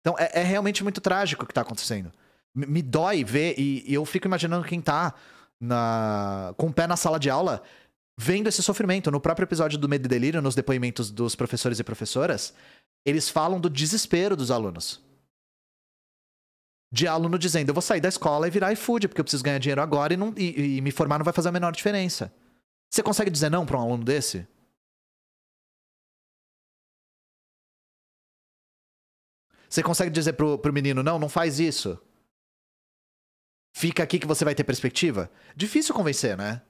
Então, é realmente muito trágico o que tá acontecendo. Me dói ver, e eu fico imaginando quem tá com o pé na sala de aula vendo esse sofrimento. No próprio episódio do Medo e Delírio, nos depoimentos dos professores e professoras, eles falam do desespero dos alunos. De aluno dizendo, eu vou sair da escola e virar iFood, porque eu preciso ganhar dinheiro agora e me formar não vai fazer a menor diferença. Você consegue dizer não pra um aluno desse? Você consegue dizer pro menino, não faz isso? Fica aqui que você vai ter perspectiva? Difícil convencer, né?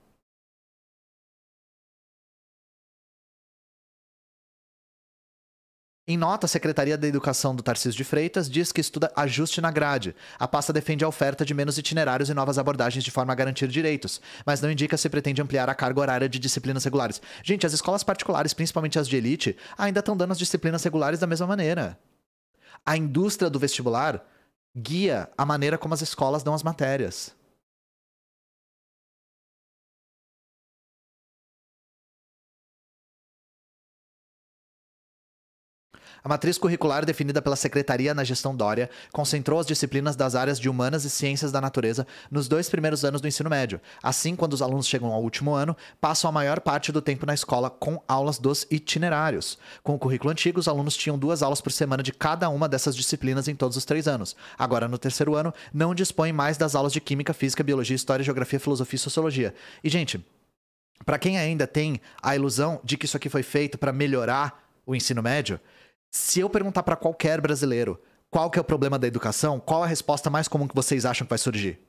Em nota, a Secretaria da Educação do Tarcísio de Freitas diz que estuda ajuste na grade. A pasta defende a oferta de menos itinerários e novas abordagens de forma a garantir direitos, mas não indica se pretende ampliar a carga horária de disciplinas regulares. Gente, as escolas particulares, principalmente as de elite, ainda estão dando as disciplinas regulares da mesma maneira. A indústria do vestibular guia a maneira como as escolas dão as matérias. A matriz curricular definida pela Secretaria na gestão Dória concentrou as disciplinas das áreas de Humanas e Ciências da Natureza nos 2 primeiros anos do ensino médio. Assim, quando os alunos chegam ao último ano, passam a maior parte do tempo na escola com aulas dos itinerários. Com o currículo antigo, os alunos tinham 2 aulas por semana de cada uma dessas disciplinas em todos os 3 anos. Agora, no terceiro ano, não dispõem mais das aulas de Química, Física, Biologia, História, Geografia, Filosofia e Sociologia. E, gente, para quem ainda tem a ilusão de que isso aqui foi feito para melhorar o ensino médio, se eu perguntar para qualquer brasileiro qual que é o problema da educação, qual a resposta mais comum que vocês acham que vai surgir?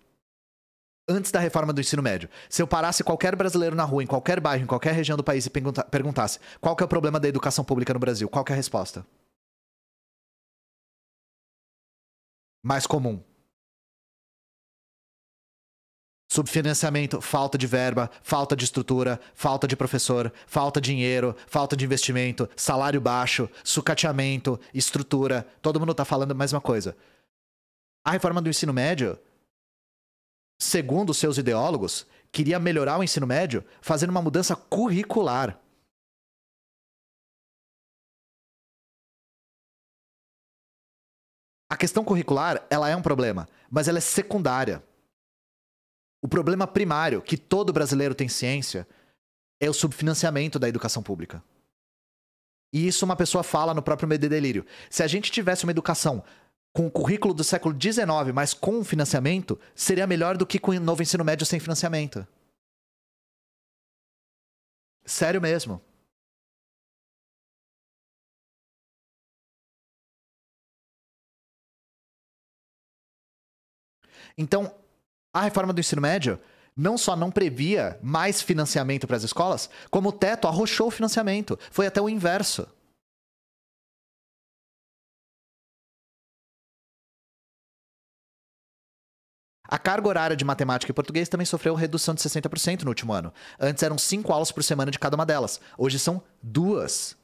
Antes da reforma do ensino médio. Se eu parasse qualquer brasileiro na rua, em qualquer bairro, em qualquer região do país e perguntasse qual que é o problema da educação pública no Brasil, qual que é a resposta? Mais comum. Subfinanciamento, falta de verba, falta de estrutura, falta de professor, falta de dinheiro, falta de investimento, salário baixo, sucateamento, estrutura. Todo mundo tá falando a mesma coisa. A reforma do ensino médio, segundo seus ideólogos, queria melhorar o ensino médio fazendo uma mudança curricular. A questão curricular, ela é um problema, mas ela é secundária. O problema primário, que todo brasileiro tem ciência, é o subfinanciamento da educação pública. E isso uma pessoa fala no próprio Medo e Delírio. Se a gente tivesse uma educação com o currículo do século XIX, mas com financiamento, seria melhor do que com o novo ensino médio sem financiamento. Sério mesmo. Então, a reforma do ensino médio não só não previa mais financiamento para as escolas, como o teto arrochou o financiamento. Foi até o inverso. A carga horária de matemática e português também sofreu redução de 60% no último ano. Antes eram 5 aulas por semana de cada uma delas. Hoje são 2.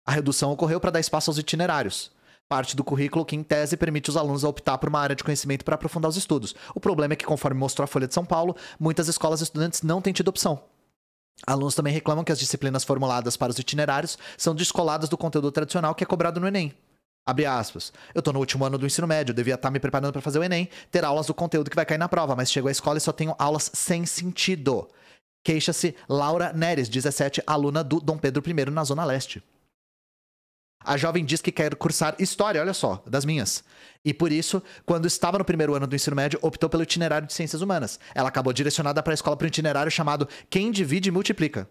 A redução ocorreu para dar espaço aos itinerários. Parte do currículo que, em tese, permite os alunos optar por uma área de conhecimento para aprofundar os estudos. O problema é que, conforme mostrou a Folha de São Paulo, muitas escolas e estudantes não têm tido opção. Alunos também reclamam que as disciplinas formuladas para os itinerários são descoladas do conteúdo tradicional que é cobrado no Enem. Abre aspas. Eu tô no último ano do ensino médio, devia estar me preparando para fazer o Enem, ter aulas do conteúdo que vai cair na prova, mas chego à escola e só tenho aulas sem sentido. Queixa-se Laura Neres, 17, aluna do Dom Pedro I na Zona Leste. A jovem diz que quer cursar História, olha só, das minhas. E por isso, quando estava no primeiro ano do ensino médio, optou pelo itinerário de Ciências Humanas. Ela acabou direcionada para a escola para um itinerário chamado Quem Divide Multiplica,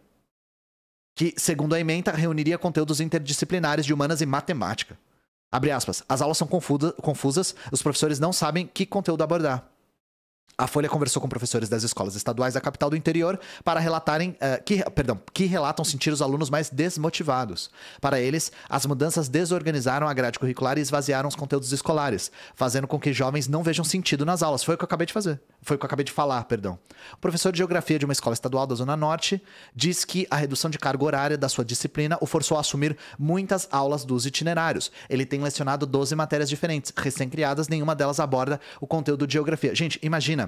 que, segundo a ementa, reuniria conteúdos interdisciplinares de Humanas e Matemática. Abre aspas. As aulas são confusas, os professores não sabem que conteúdo abordar. A Folha conversou com professores das escolas estaduais da capital do interior para relatarem que relatam sentir os alunos mais desmotivados. Para eles, as mudanças desorganizaram a grade curricular e esvaziaram os conteúdos escolares, fazendo com que jovens não vejam sentido nas aulas. Foi o que eu acabei de fazer. Foi o que eu acabei de falar, perdão. O professor de geografia de uma escola estadual da Zona Norte diz que a redução de carga horária da sua disciplina o forçou a assumir muitas aulas dos itinerários. Ele tem lecionado 12 matérias diferentes, recém-criadas, nenhuma delas aborda o conteúdo de geografia. Gente, imagina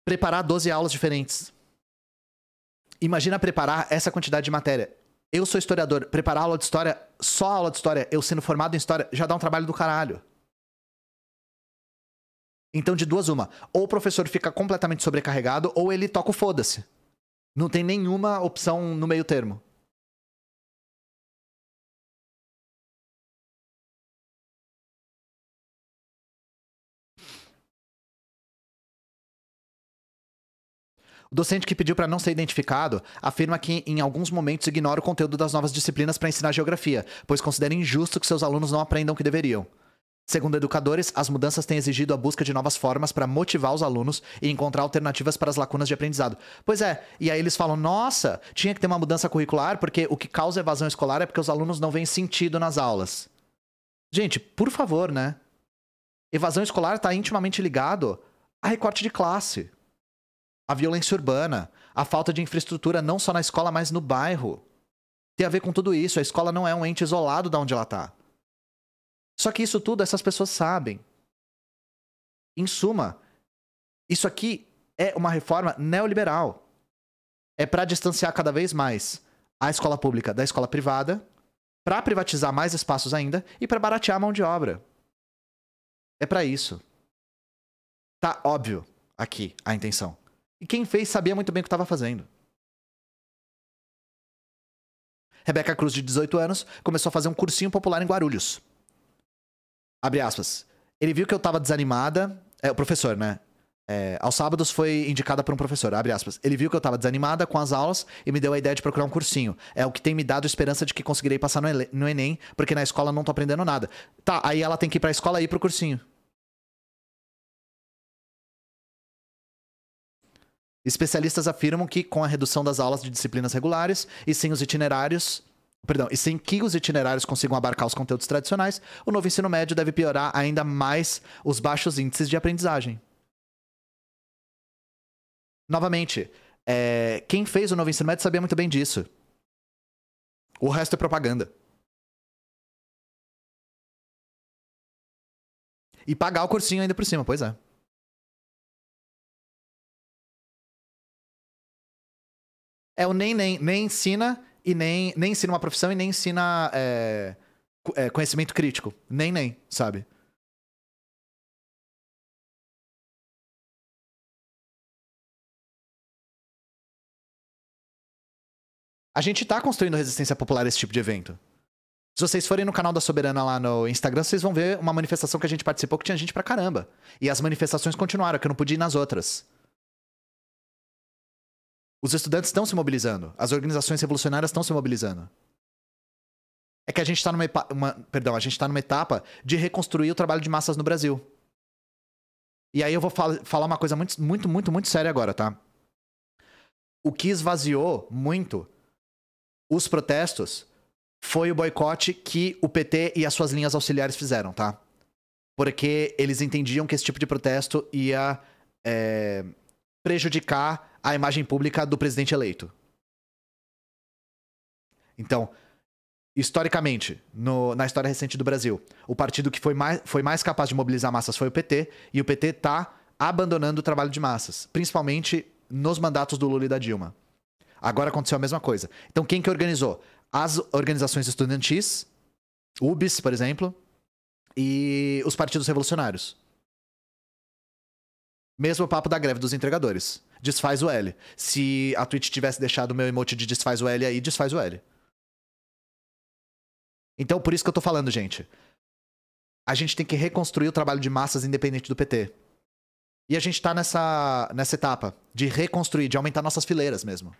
preparar 12 aulas diferentes. Imagina preparar essa quantidade de matéria. Eu sou historiador, preparar aula de história, só aula de história, eu sendo formado em história, já dá um trabalho do caralho. Então, de duas uma. Ou o professor fica completamente sobrecarregado, ou ele toca o foda-se. Não tem nenhuma opção no meio termo. O docente que pediu para não ser identificado afirma que, em alguns momentos, ignora o conteúdo das novas disciplinas para ensinar geografia, pois considera injusto que seus alunos não aprendam o que deveriam. Segundo educadores, as mudanças têm exigido a busca de novas formas para motivar os alunos e encontrar alternativas para as lacunas de aprendizado. Pois é, e aí eles falam, nossa, tinha que ter uma mudança curricular porque o que causa evasão escolar é porque os alunos não veem sentido nas aulas. Gente, por favor, né? Evasão escolar está intimamente ligado a recorte de classe, a violência urbana, a falta de infraestrutura não só na escola, mas no bairro. Tem a ver com tudo isso. A escola não é um ente isolado de onde ela está. Só que isso tudo essas pessoas sabem. Em suma, isso aqui é uma reforma neoliberal. É para distanciar cada vez mais a escola pública da escola privada, para privatizar mais espaços ainda e para baratear a mão de obra. É para isso. Tá óbvio aqui a intenção. E quem fez sabia muito bem o que estava fazendo. Rebeca Cruz, de 18 anos, começou a fazer um cursinho popular em Guarulhos. Abre aspas. Ele viu que eu tava desanimada. O professor, né? Aos sábados foi indicada por um professor. Abre aspas. Ele viu que eu tava desanimada com as aulas e me deu a ideia de procurar um cursinho. É o que tem me dado esperança de que conseguirei passar no Enem, porque na escola não tô aprendendo nada. Tá, aí ela tem que ir pra escola e ir pro cursinho. Especialistas afirmam que, com a redução das aulas de disciplinas regulares e sem que os itinerários consigam abarcar os conteúdos tradicionais, o novo ensino médio deve piorar ainda mais os baixos índices de aprendizagem. Novamente, quem fez o novo ensino médio sabia muito bem disso. O resto é propaganda. E pagar o cursinho ainda por cima, pois é. O nem ensina e nem ensina uma profissão e nem ensina conhecimento crítico. Nem, sabe? A gente tá construindo resistência popular a esse tipo de evento. Se vocês forem no canal da Soberana lá no Instagram, vocês vão ver uma manifestação que a gente participou que tinha gente pra caramba. E as manifestações continuaram, que eu não pude ir nas outras. Os estudantes estão se mobilizando. As organizações revolucionárias estão se mobilizando. É que a gente tá a gente tá numa etapa de reconstruir o trabalho de massas no Brasil. E aí eu vou falar uma coisa muito séria agora, tá? O que esvaziou muito os protestos foi o boicote que o PT e as suas linhas auxiliares fizeram, tá? Porque eles entendiam que esse tipo de protesto ia prejudicar a imagem pública do presidente eleito. Então, historicamente, na história recente do Brasil, o partido que foi mais capaz de mobilizar massas foi o PT, e o PT tá abandonando o trabalho de massas, principalmente nos mandatos do Lula e da Dilma. Agora aconteceu a mesma coisa. Então, quem que organizou? As organizações estudantis, UBS, por exemplo, e os partidos revolucionários. Mesmo papo da greve dos entregadores. Desfaz o L. Se a Twitch tivesse deixado o meu emote de desfaz o L aí, desfaz o L. Então, por isso que eu tô falando, gente. A gente tem que reconstruir o trabalho de massas independente do PT. E a gente tá nessa etapa de reconstruir, de aumentar nossas fileiras mesmo.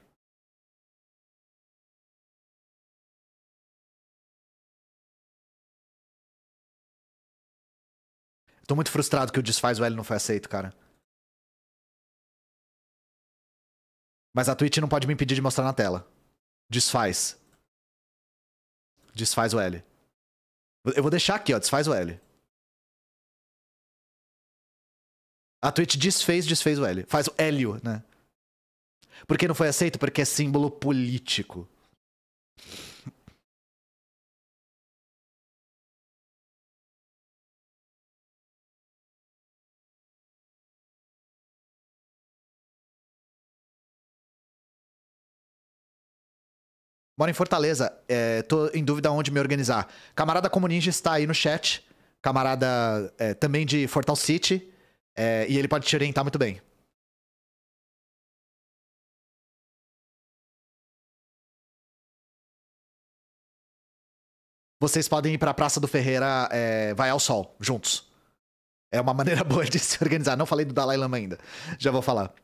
Tô muito frustrado que o desfaz o L não foi aceito, cara. Mas a Twitch não pode me impedir de mostrar na tela. Desfaz. Desfaz o L. Eu vou deixar aqui, ó. Desfaz o L. A Twitch desfez o L. Faz o Hélio, né? Por que não foi aceito? Porque é símbolo político. Moro em Fortaleza. Tô em dúvida onde me organizar. Camarada Comuninja está aí no chat. Camarada também de Fortal City. E ele pode te orientar muito bem. Vocês podem ir pra Praça do Ferreira Vai ao Sol, juntos. É uma maneira boa de se organizar. Não falei do Dalai Lama ainda. Já vou falar.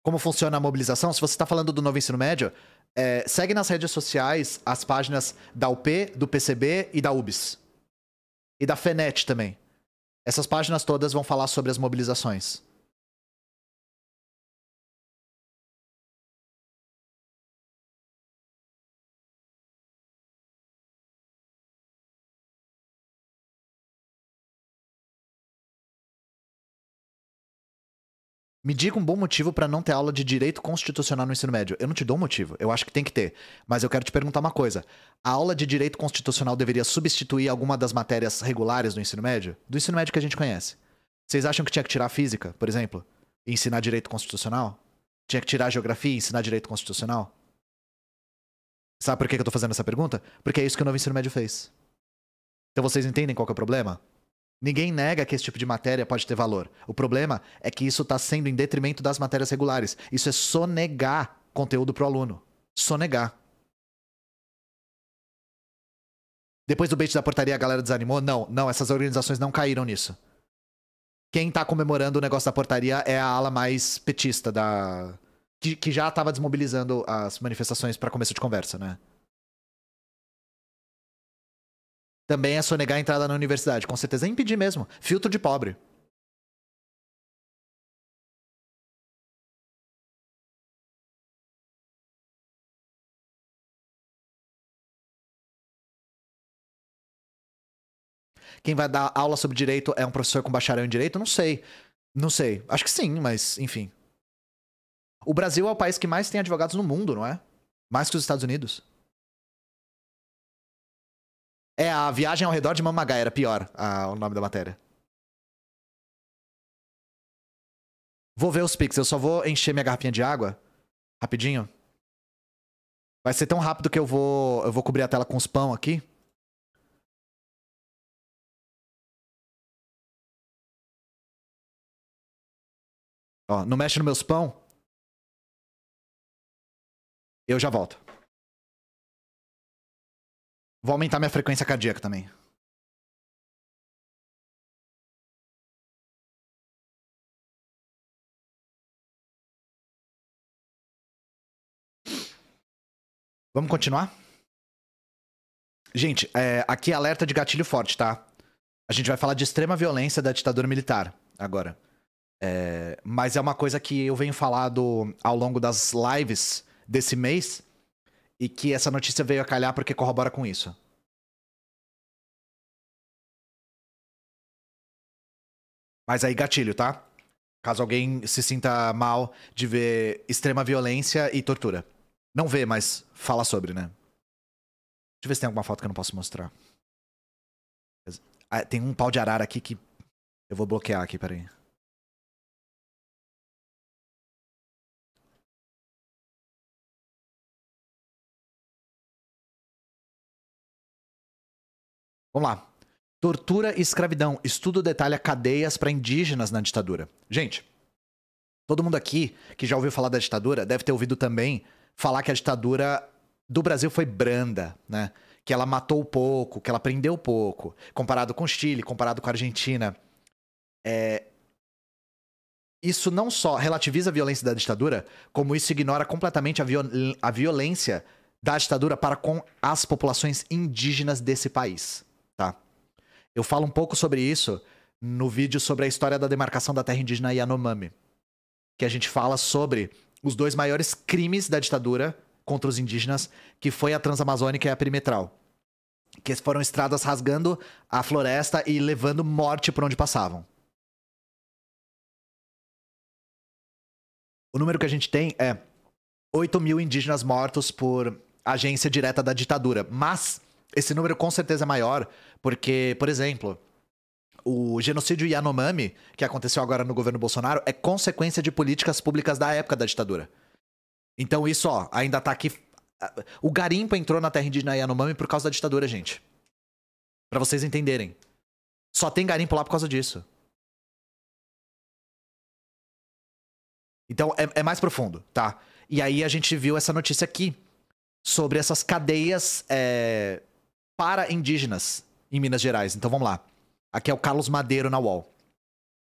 Como funciona a mobilização? Se você está falando do novo ensino médio, segue nas redes sociais as páginas da UP, do PCB e da UBS. E da FENET também. Essas páginas todas vão falar sobre as mobilizações. Me diga um bom motivo pra não ter aula de direito constitucional no ensino médio. Eu não te dou um motivo. Eu acho que tem que ter. Mas eu quero te perguntar uma coisa. A aula de direito constitucional deveria substituir alguma das matérias regulares do ensino médio? Do ensino médio que a gente conhece. Vocês acham que tinha que tirar a física, por exemplo? E ensinar direito constitucional? Tinha que tirar a geografia e ensinar direito constitucional? Sabe por que eu tô fazendo essa pergunta? Porque é isso que o novo ensino médio fez. Então vocês entendem qual que é o problema? Ninguém nega que esse tipo de matéria pode ter valor. O problema é que isso está sendo em detrimento das matérias regulares. Isso é sonegar conteúdo pro aluno. Sonegar. Depois do bait da portaria a galera desanimou? Não, essas organizações não caíram nisso. Quem tá comemorando o negócio da portaria é a ala mais petista que já tava desmobilizando as manifestações para começo de conversa, né? Também é sonegar a entrada na universidade. Com certeza é impedir mesmo. Filtro de pobre. Quem vai dar aula sobre direito é um professor com bacharel em direito? Não sei. Não sei. Acho que sim, mas enfim. O Brasil é o país que mais tem advogados no mundo, não é? Mais que os Estados Unidos. A viagem ao redor de Mamagaia era pior, o nome da matéria. Vou ver os pics, eu só vou encher minha garrafinha de água. Rapidinho. Vai ser tão rápido que eu vou cobrir a tela com os pão aqui. Ó, não mexe nos meus pão. Eu já volto. Vou aumentar minha frequência cardíaca também. Vamos continuar? Gente, aqui é alerta de gatilho forte, tá? A gente vai falar de extrema violência da ditadura militar agora. Mas é uma coisa que eu venho falando ao longo das lives desse mês e que essa notícia veio a calhar porque corrobora com isso. Mas aí gatilho, tá? Caso alguém se sinta mal de ver extrema violência e tortura. Não vê, mas fala sobre, né? Deixa eu ver se tem alguma foto que eu não posso mostrar. Tem um pau de arara aqui que eu vou bloquear aqui, peraí. Vamos lá. Tortura e escravidão. Estudo detalha cadeias para indígenas na ditadura. Gente, todo mundo aqui que já ouviu falar da ditadura deve ter ouvido também falar que a ditadura do Brasil foi branda, né? Que ela matou pouco, que ela prendeu pouco. Comparado com o Chile, comparado com a Argentina. Isso não só relativiza a violência da ditadura, como isso ignora completamente a violência da ditadura para com as populações indígenas desse país, tá? Eu falo um pouco sobre isso no vídeo sobre a história da demarcação da terra indígena Yanomami, que a gente fala sobre os dois maiores crimes da ditadura contra os indígenas, que foi a Transamazônica e a Perimetral, que foram estradas rasgando a floresta e levando morte por onde passavam. O número que a gente tem é 8 mil indígenas mortos por agência direta da ditadura. Mas esse número com certeza é maior porque, por exemplo, o genocídio Yanomami, que aconteceu agora no governo Bolsonaro, é consequência de políticas públicas da época da ditadura. Então isso, ó, ainda tá aqui. O garimpo entrou na terra indígena Yanomami por causa da ditadura, gente. Pra vocês entenderem. Só tem garimpo lá por causa disso. Então é mais profundo, tá? E aí a gente viu essa notícia aqui sobre essas cadeias para indígenas em Minas Gerais. Então vamos lá. Aqui é o Carlos Madeiro na UOL.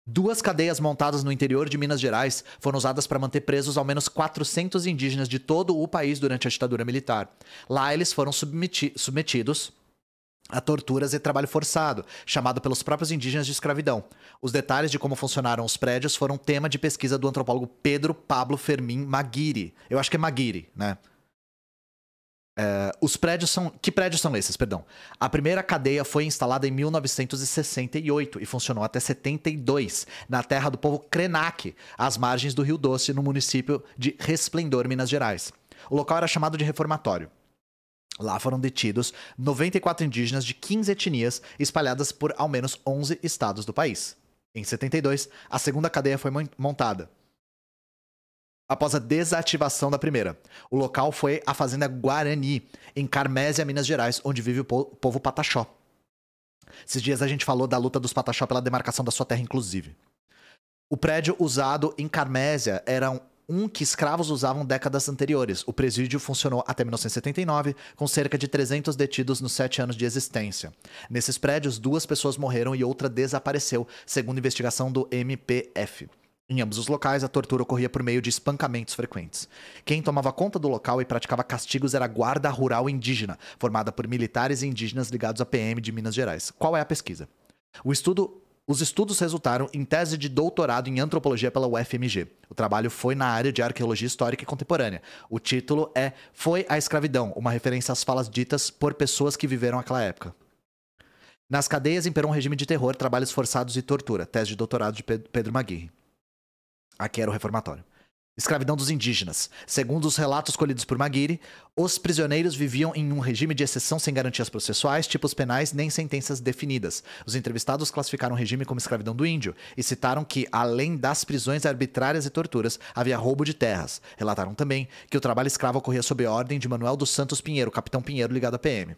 2 cadeias montadas no interior de Minas Gerais foram usadas para manter presos ao menos 400 indígenas de todo o país durante a ditadura militar. Lá eles foram submetidos a torturas e trabalho forçado, chamado pelos próprios indígenas de escravidão. Os detalhes de como funcionaram os prédios foram tema de pesquisa do antropólogo Pedro Pablo Fermin Maguire. Eu acho que é Maguire, né? Os prédios são... Que prédios são esses, perdão? A primeira cadeia foi instalada em 1968 e funcionou até 72, na terra do povo Krenak, às margens do Rio Doce, no município de Resplendor, Minas Gerais. O local era chamado de reformatório. Lá foram detidos 94 indígenas de 15 etnias, espalhadas por ao menos 11 estados do país. Em 72, a segunda cadeia foi montada. Após a desativação da primeira. O local foi a Fazenda Guarani, em Carmésia, Minas Gerais, onde vive o povo Pataxó. Esses dias a gente falou da luta dos Pataxó pela demarcação da sua terra, inclusive. O prédio usado em Carmésia era um que escravos usavam décadas anteriores. O presídio funcionou até 1979, com cerca de 300 detidos nos 7 anos de existência. Nesses prédios, 2 pessoas morreram e outra desapareceu, segundo investigação do MPF. Em ambos os locais, a tortura ocorria por meio de espancamentos frequentes. Quem tomava conta do local e praticava castigos era a Guarda Rural Indígena, formada por militares e indígenas ligados à PM de Minas Gerais. Qual é a pesquisa? Os estudos resultaram em tese de doutorado em antropologia pela UFMG. O trabalho foi na área de arqueologia histórica e contemporânea. O título é Foi a Escravidão, uma referência às falas ditas por pessoas que viveram aquela época. Nas cadeias imperou um regime de terror, trabalhos forçados e tortura. Tese de doutorado de Pedro Maguire. Aqui era o reformatório. Escravidão dos indígenas. Segundo os relatos colhidos por Maguire, os prisioneiros viviam em um regime de exceção sem garantias processuais, tipos penais nem sentenças definidas. Os entrevistados classificaram o regime como escravidão do índio e citaram que, além das prisões arbitrárias e torturas, havia roubo de terras. Relataram também que o trabalho escravo ocorria sob ordem de Manuel dos Santos Pinheiro, capitão Pinheiro ligado à PM.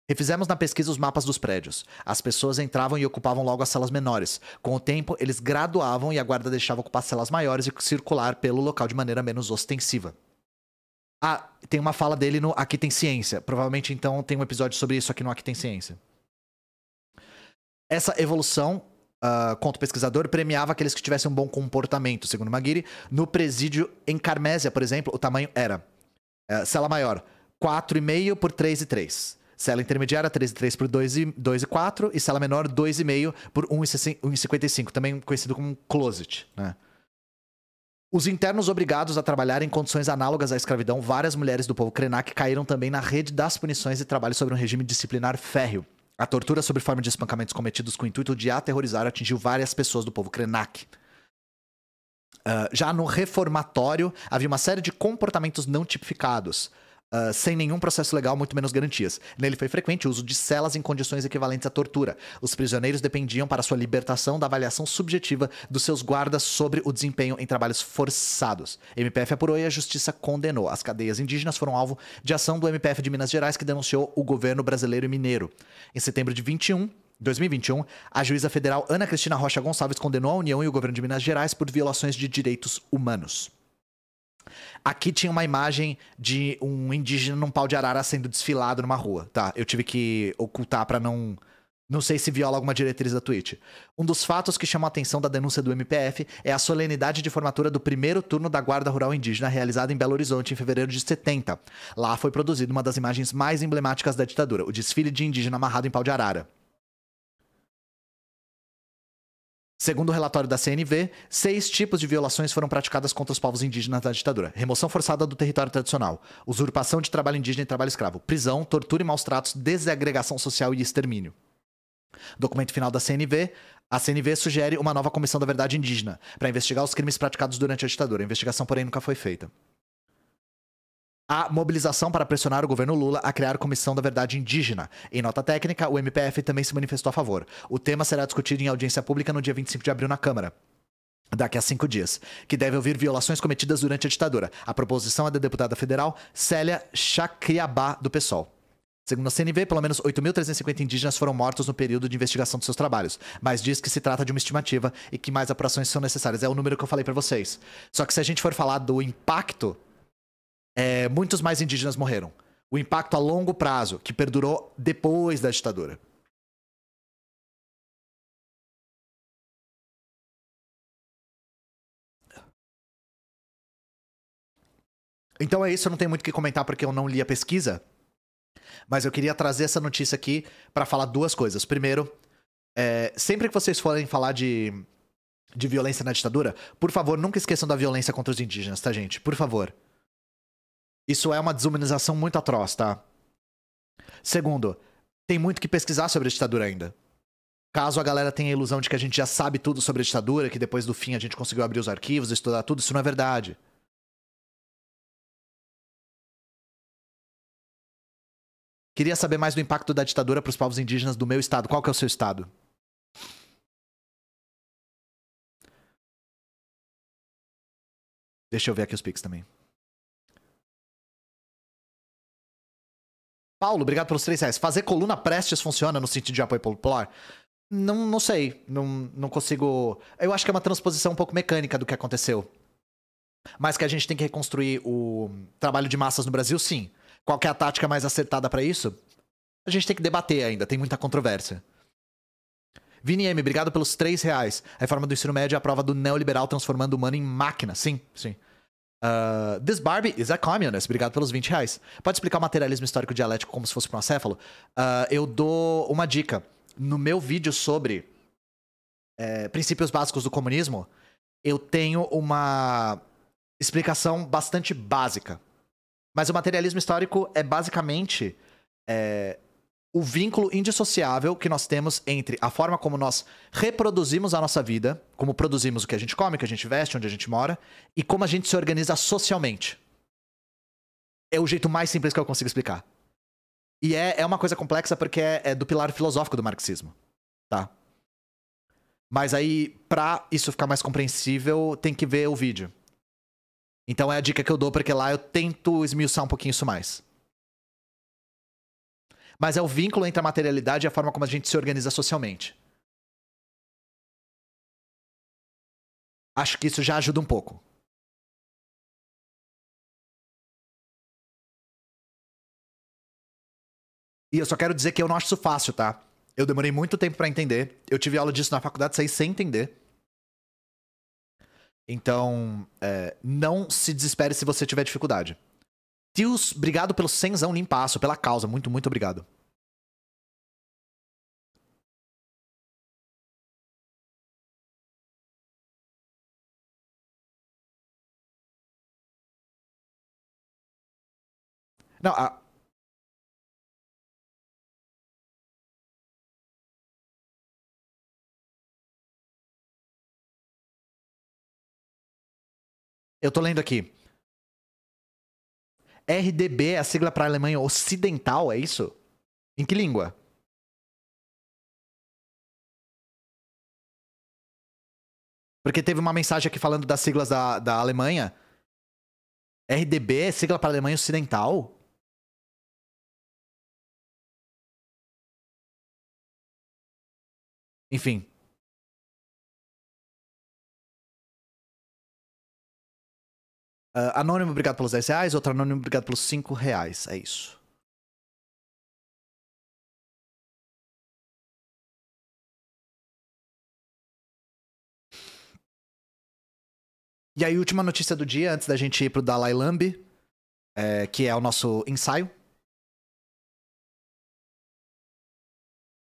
Refizemos na pesquisa os mapas dos prédios. As pessoas entravam e ocupavam logo as celas menores. Com o tempo, eles graduavam e a guarda deixava ocupar celas maiores e circular pelo local de maneira menos ostensiva. Ah, tem uma fala dele no Aqui Tem Ciência. Provavelmente, então, tem um episódio sobre isso aqui no Aqui Tem Ciência. Essa evolução, conta o pesquisador, premiava aqueles que tivessem um bom comportamento. Segundo Maguire, no presídio em Carmésia, por exemplo, o tamanho era cela maior, 4,5 por 3,3. Cela intermediária, 3,3 por 2,4. E cela menor, 2,5 por 1,55. Também conhecido como closet, né? Os internos obrigados a trabalhar em condições análogas à escravidão, várias mulheres do povo Krenak caíram também na rede das punições e trabalho sobre um regime disciplinar férreo. A tortura sob forma de espancamentos cometidos com o intuito de aterrorizar atingiu várias pessoas do povo Krenak. Já no reformatório, havia uma série de comportamentos não tipificados, sem nenhum processo legal, muito menos garantias. Nele foi frequente o uso de celas em condições equivalentes à tortura. Os prisioneiros dependiam para sua libertação da avaliação subjetiva dos seus guardas sobre o desempenho em trabalhos forçados. MPF apurou e a justiça condenou. As cadeias indígenas foram alvo de ação do MPF de Minas Gerais, que denunciou o governo brasileiro e mineiro. Em setembro de 2021, a juíza federal Ana Cristina Rocha Gonçalves condenou a União e o governo de Minas Gerais por violações de direitos humanos. Aqui tinha uma imagem de um indígena num pau de arara sendo desfilado numa rua, tá? Eu tive que ocultar pra não sei se viola alguma diretriz da Twitch. Um dos fatos que chamou a atenção da denúncia do MPF é a solenidade de formatura do primeiro turno da Guarda Rural Indígena, realizada em Belo Horizonte em fevereiro de 70. Lá foi produzida uma das imagens mais emblemáticas da ditadura, o desfile de indígena amarrado em pau de arara. Segundo o relatório da CNV, 6 tipos de violações foram praticadas contra os povos indígenas da ditadura. Remoção forçada do território tradicional, usurpação de trabalho indígena e trabalho escravo, prisão, tortura e maus tratos, desagregação social e extermínio. Documento final da CNV. A CNV sugere uma nova comissão da verdade indígena para investigar os crimes praticados durante a ditadura. A investigação, porém, nunca foi feita. A mobilização para pressionar o governo Lula a criar a Comissão da Verdade Indígena. Em nota técnica, o MPF também se manifestou a favor. O tema será discutido em audiência pública no dia 25 de abril na Câmara, daqui a 5 dias, que deve ouvir violações cometidas durante a ditadura. A proposição é da deputada federal Célia Chacriabá, do PSOL. Segundo a CNV, pelo menos 8.350 indígenas foram mortos no período de investigação de seus trabalhos, mas diz que se trata de uma estimativa e que mais apurações são necessárias. É o número que eu falei pra vocês. Só que se a gente for falar do impacto, muitos mais indígenas morreram. O impacto a longo prazo, que perdurou depois da ditadura. Então é isso, eu não tenho muito o que comentar porque eu não li a pesquisa. Mas eu queria trazer essa notícia aqui pra falar duas coisas. Primeiro, sempre que vocês forem falar de violência na ditadura, por favor, nunca esqueçam da violência contra os indígenas, tá, gente? Por favor. Isso é uma desumanização muito atroz, tá? Segundo, tem muito que pesquisar sobre a ditadura ainda. Caso a galera tenha a ilusão de que a gente já sabe tudo sobre a ditadura, que depois do fim a gente conseguiu abrir os arquivos, estudar tudo, isso não é verdade. Queria saber mais do impacto da ditadura para os povos indígenas do meu estado. Qual que é o seu estado? Deixa eu ver aqui os pics também. Paulo, obrigado pelos R$3. Fazer coluna Prestes funciona no sentido de apoio popular? Não sei. Não consigo... Eu acho que é uma transposição um pouco mecânica do que aconteceu. Mas que a gente tem que reconstruir o trabalho de massas no Brasil, sim. Qual que é a tática mais acertada pra isso? A gente tem que debater ainda, tem muita controvérsia. Vini M, obrigado pelos R$3. A reforma do ensino médio é a prova do neoliberal transformando o humano em máquina. Sim. This Barbie is a communist. Obrigado pelos R$20. Pode explicar o materialismo histórico dialético como se fosse pronacéfalo? Eu dou uma dica. No meu vídeo sobre princípios básicos do comunismo, eu tenho uma explicação bastante básica. Mas o materialismo histórico é basicamente o vínculo indissociável que nós temos entre a forma como nós reproduzimos a nossa vida, como produzimos o que a gente come, o que a gente veste, onde a gente mora, e como a gente se organiza socialmente. É o jeito mais simples que eu consigo explicar. E é uma coisa complexa porque é do pilar filosófico do marxismo, tá? Mas aí, pra isso ficar mais compreensível, tem que ver o vídeo. Então é a dica que eu dou, porque lá eu tento esmiuçar um pouquinho isso mais. Mas é o vínculo entre a materialidade e a forma como a gente se organiza socialmente. Acho que isso já ajuda um pouco. E eu só quero dizer que eu não acho isso fácil, tá? Eu demorei muito tempo pra entender. Eu tive aula disso na faculdade, saí sem entender. Então, não se desespere se você tiver dificuldade. Tios, obrigado pelo 100zão limpaço, pela causa. Muito, muito obrigado. Não, eu tô lendo aqui. RDB é a sigla pra Alemanha Ocidental, é isso? Em que língua? Porque teve uma mensagem aqui falando das siglas da Alemanha. RDB é sigla pra Alemanha Ocidental? Enfim. Anônimo, obrigado pelos 10 reais. Outro anônimo, obrigado pelos 5 reais. É isso. E aí, última notícia do dia, antes da gente ir pro Dalai Lama, que é o nosso ensaio.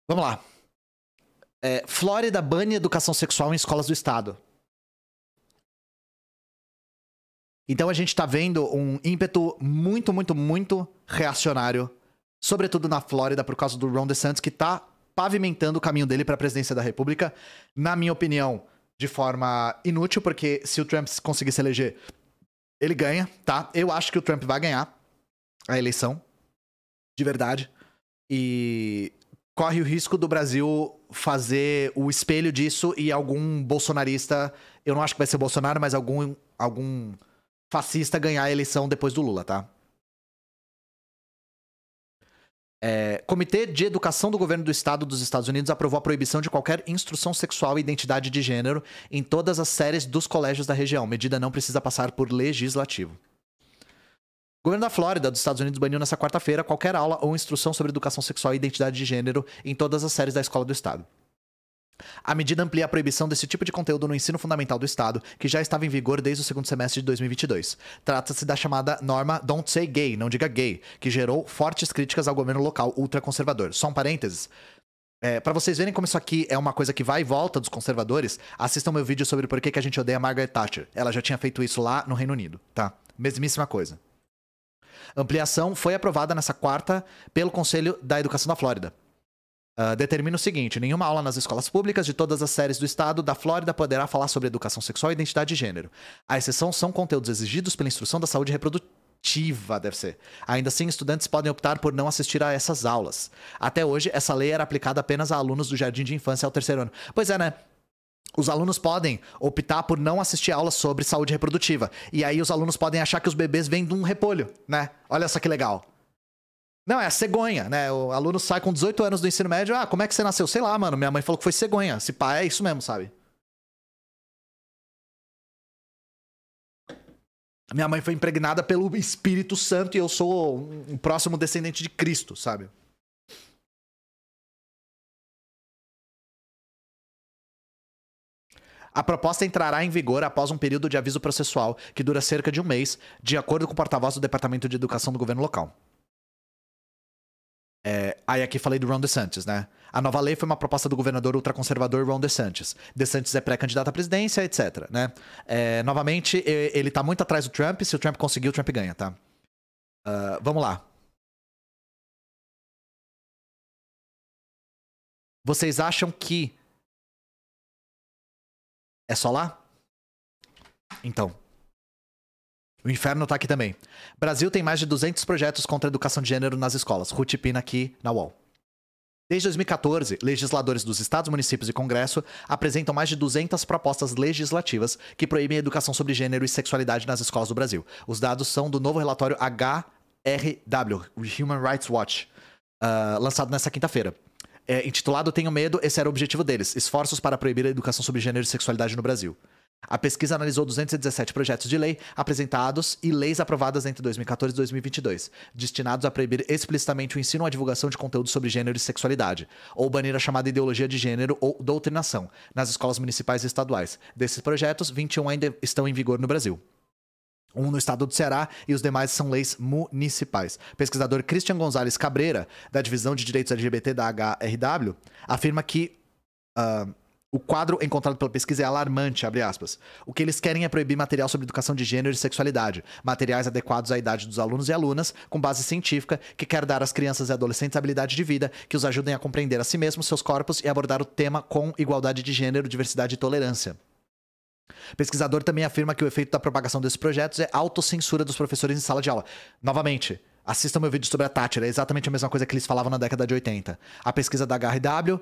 Vamos lá. Flórida bane educação sexual em escolas do estado. Então a gente tá vendo um ímpeto muito, muito, muito reacionário, sobretudo na Flórida, por causa do Ron DeSantis, que tá pavimentando o caminho dele pra presidência da República, na minha opinião, de forma inútil, porque se o Trump conseguir se eleger, ele ganha, tá? Eu acho que o Trump vai ganhar a eleição, de verdade, e corre o risco do Brasil fazer o espelho disso e algum bolsonarista, eu não acho que vai ser Bolsonaro, mas algum fascista ganhar a eleição depois do Lula, tá? Comitê de Educação do Governo do Estado dos Estados Unidos aprovou a proibição de qualquer instrução sexual e identidade de gênero em todas as séries dos colégios da região. Medida não precisa passar por legislativo. O governo da Flórida, dos Estados Unidos, baniu nesta quarta-feira qualquer aula ou instrução sobre educação sexual e identidade de gênero em todas as séries da escola do estado. A medida amplia a proibição desse tipo de conteúdo no ensino fundamental do estado, que já estava em vigor desde o segundo semestre de 2022. Trata-se da chamada norma Don't Say Gay, não diga gay, que gerou fortes críticas ao governo local ultraconservador. Só um parênteses. Pra vocês verem como isso aqui é uma coisa que vai e volta dos conservadores, assistam meu vídeo sobre por que a gente odeia Margaret Thatcher. Ela já tinha feito isso lá no Reino Unido, tá? Mesmíssima coisa. A ampliação foi aprovada nessa quarta pelo Conselho da Educação da Flórida. Determina o seguinte: nenhuma aula nas escolas públicas de todas as séries do estado da Flórida poderá falar sobre educação sexual e identidade de gênero. A exceção são conteúdos exigidos pela instrução da saúde reprodutiva, deve ser. Ainda assim, estudantes podem optar por não assistir a essas aulas. Até hoje, essa lei era aplicada apenas a alunos do jardim de infância ao 3º ano. Pois é, né? Os alunos podem optar por não assistir aulas sobre saúde reprodutiva. E aí os alunos podem achar que os bebês vêm de um repolho, né? Olha só que legal. Não, é a cegonha, né? O aluno sai com 18 anos do ensino médio. Ah, como é que você nasceu? Sei lá, mano. Minha mãe falou que foi cegonha. Se pá, é isso mesmo, sabe? Minha mãe foi impregnada pelo Espírito Santo e eu sou um próximo descendente de Cristo, sabe? A proposta entrará em vigor após um período de aviso processual que dura cerca de um mês, de acordo com o porta-voz do Departamento de Educação do governo local. Aí aqui falei do Ron DeSantis, né? A nova lei foi uma proposta do governador ultraconservador Ron DeSantis. DeSantis é pré-candidato à presidência, etc, né? Novamente, ele tá muito atrás do Trump. Se o Trump conseguir, o Trump ganha, tá? Vamos lá. Vocês acham que é só lá? Então. O inferno tá aqui também. Brasil tem mais de 200 projetos contra a educação de gênero nas escolas. Ruth Pina aqui na UOL. Desde 2014, legisladores dos estados, municípios e Congresso apresentam mais de 200 propostas legislativas que proíbem a educação sobre gênero e sexualidade nas escolas do Brasil. Os dados são do novo relatório HRW, Human Rights Watch. lançado nessa quinta-feira. Intitulado Tenho Medo, esse era o objetivo deles: esforços para proibir a educação sobre gênero e sexualidade no Brasil. A pesquisa analisou 217 projetos de lei apresentados e leis aprovadas entre 2014 e 2022, destinados a proibir explicitamente o ensino ou a divulgação de conteúdo sobre gênero e sexualidade, ou banir a chamada ideologia de gênero ou doutrinação, nas escolas municipais e estaduais. Desses projetos, 21 ainda estão em vigor no Brasil. Um no estado do Ceará e os demais são leis municipais. O pesquisador Christian Gonzalez Cabreira, da Divisão de Direitos LGBT da HRW, afirma que o quadro encontrado pela pesquisa é alarmante, abre aspas. O que eles querem é proibir material sobre educação de gênero e sexualidade, materiais adequados à idade dos alunos e alunas, com base científica, que quer dar às crianças e adolescentes habilidade de vida, que os ajudem a compreender a si mesmos, seus corpos e abordar o tema com igualdade de gênero, diversidade e tolerância. O pesquisador também afirma que o efeito da propagação desses projetos é autocensura dos professores em sala de aula. Novamente, assistam meu vídeo sobre a Tátira, é exatamente a mesma coisa que eles falavam na década de 80. A pesquisa da HRW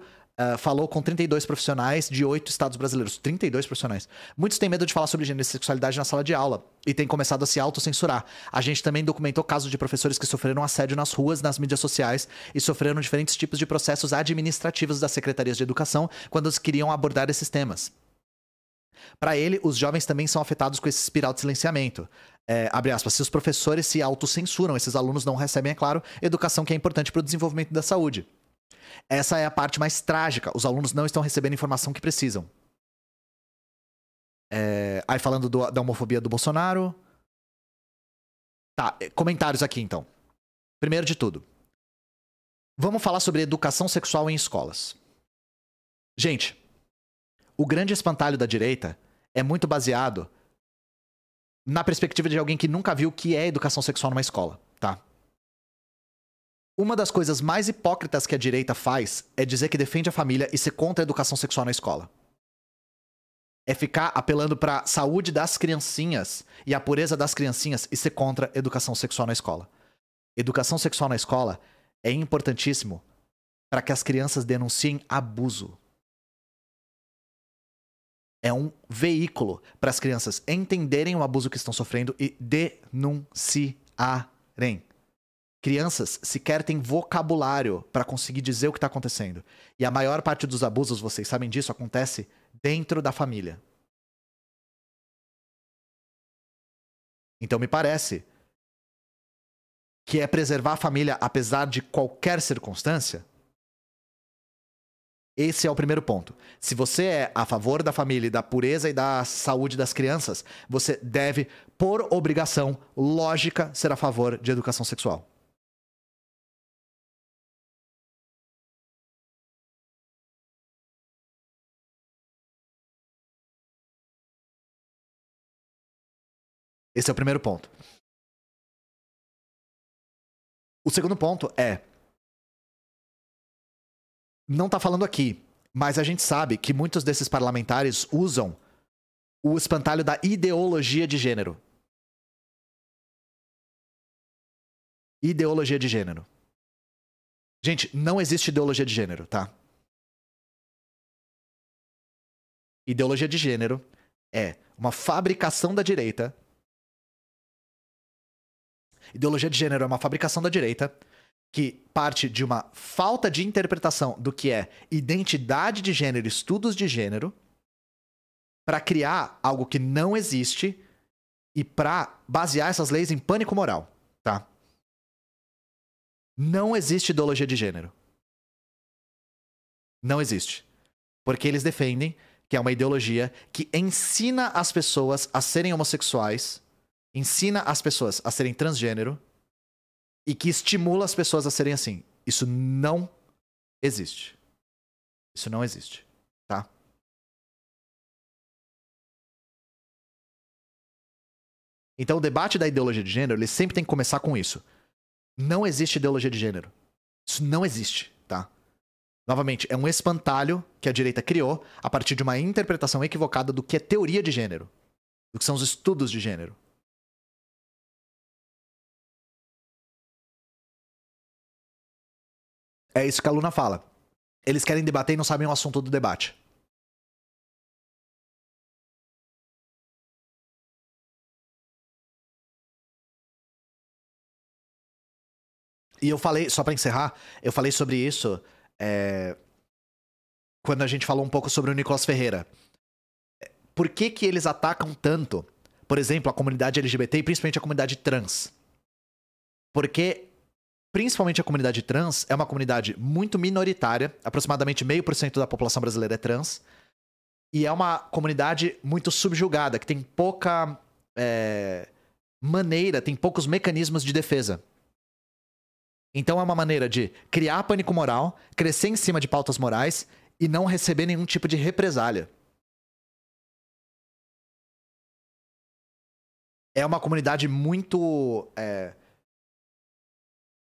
falou com 32 profissionais de 8 estados brasileiros. 32 profissionais. Muitos têm medo de falar sobre gênero e sexualidade na sala de aula e têm começado a se autocensurar. A gente também documentou casos de professores que sofreram assédio nas ruas, nas mídias sociais e sofreram diferentes tipos de processos administrativos das secretarias de educação quando eles queriam abordar esses temas. Para ele, os jovens também são afetados com esse espiral de silenciamento. Abre aspas, se os professores se autocensuram, esses alunos não recebem, é claro, educação que é importante para o desenvolvimento da saúde. Essa é a parte mais trágica. Os alunos não estão recebendo a informação que precisam. Aí falando da homofobia do Bolsonaro. Tá, comentários aqui então. Primeiro de tudo, vamos falar sobre educação sexual em escolas. Gente, o grande espantalho da direita é muito baseado na perspectiva de alguém que nunca viu o que é educação sexual numa escola, tá? Uma das coisas mais hipócritas que a direita faz é dizer que defende a família e ser contra a educação sexual na escola. É ficar apelando pra saúde das criancinhas e a pureza das criancinhas e ser contra a educação sexual na escola. Educação sexual na escola é importantíssimo para que as crianças denunciem abuso. É um veículo para as crianças entenderem o abuso que estão sofrendo e denunciarem. Crianças sequer têm vocabulário para conseguir dizer o que está acontecendo. E a maior parte dos abusos, vocês sabem disso, acontece dentro da família. Então me parece que é preservar a família apesar de qualquer circunstância. Esse é o primeiro ponto. Se você é a favor da família e da pureza e da saúde das crianças, você deve, por obrigação lógica, ser a favor de educação sexual. Esse é o primeiro ponto. O segundo ponto é... Não tá falando aqui, mas a gente sabe que muitos desses parlamentares usam o espantalho da ideologia de gênero. Ideologia de gênero. Gente, não existe ideologia de gênero, tá? Ideologia de gênero é uma fabricação da direita. Ideologia de gênero é uma fabricação da direita que parte de uma falta de interpretação do que é identidade de gênero, estudos de gênero, para criar algo que não existe e para basear essas leis em pânico moral, tá? Não existe ideologia de gênero. Não existe. Porque eles defendem que é uma ideologia que ensina as pessoas a serem homossexuais, ensina as pessoas a serem transgênero, e que estimula as pessoas a serem assim. Isso não existe. Isso não existe, tá? Então o debate da ideologia de gênero, ele sempre tem que começar com isso. Não existe ideologia de gênero. Isso não existe, tá? Novamente, é um espantalho que a direita criou a partir de uma interpretação equivocada do que é teoria de gênero, do que são os estudos de gênero. É isso que a Luna fala. Eles querem debater e não sabem o assunto do debate. E eu falei, só pra encerrar, eu falei sobre isso quando a gente falou um pouco sobre o Nicolas Ferreira. Por que que eles atacam tanto, por exemplo, a comunidade LGBT e principalmente a comunidade trans? Porque, principalmente a comunidade trans, é uma comunidade muito minoritária, aproximadamente 0,5% da população brasileira é trans, e é uma comunidade muito subjugada, que tem pouca maneira, tem poucos mecanismos de defesa. Então é uma maneira de criar pânico moral, crescer em cima de pautas morais e não receber nenhum tipo de represália. É uma comunidade muito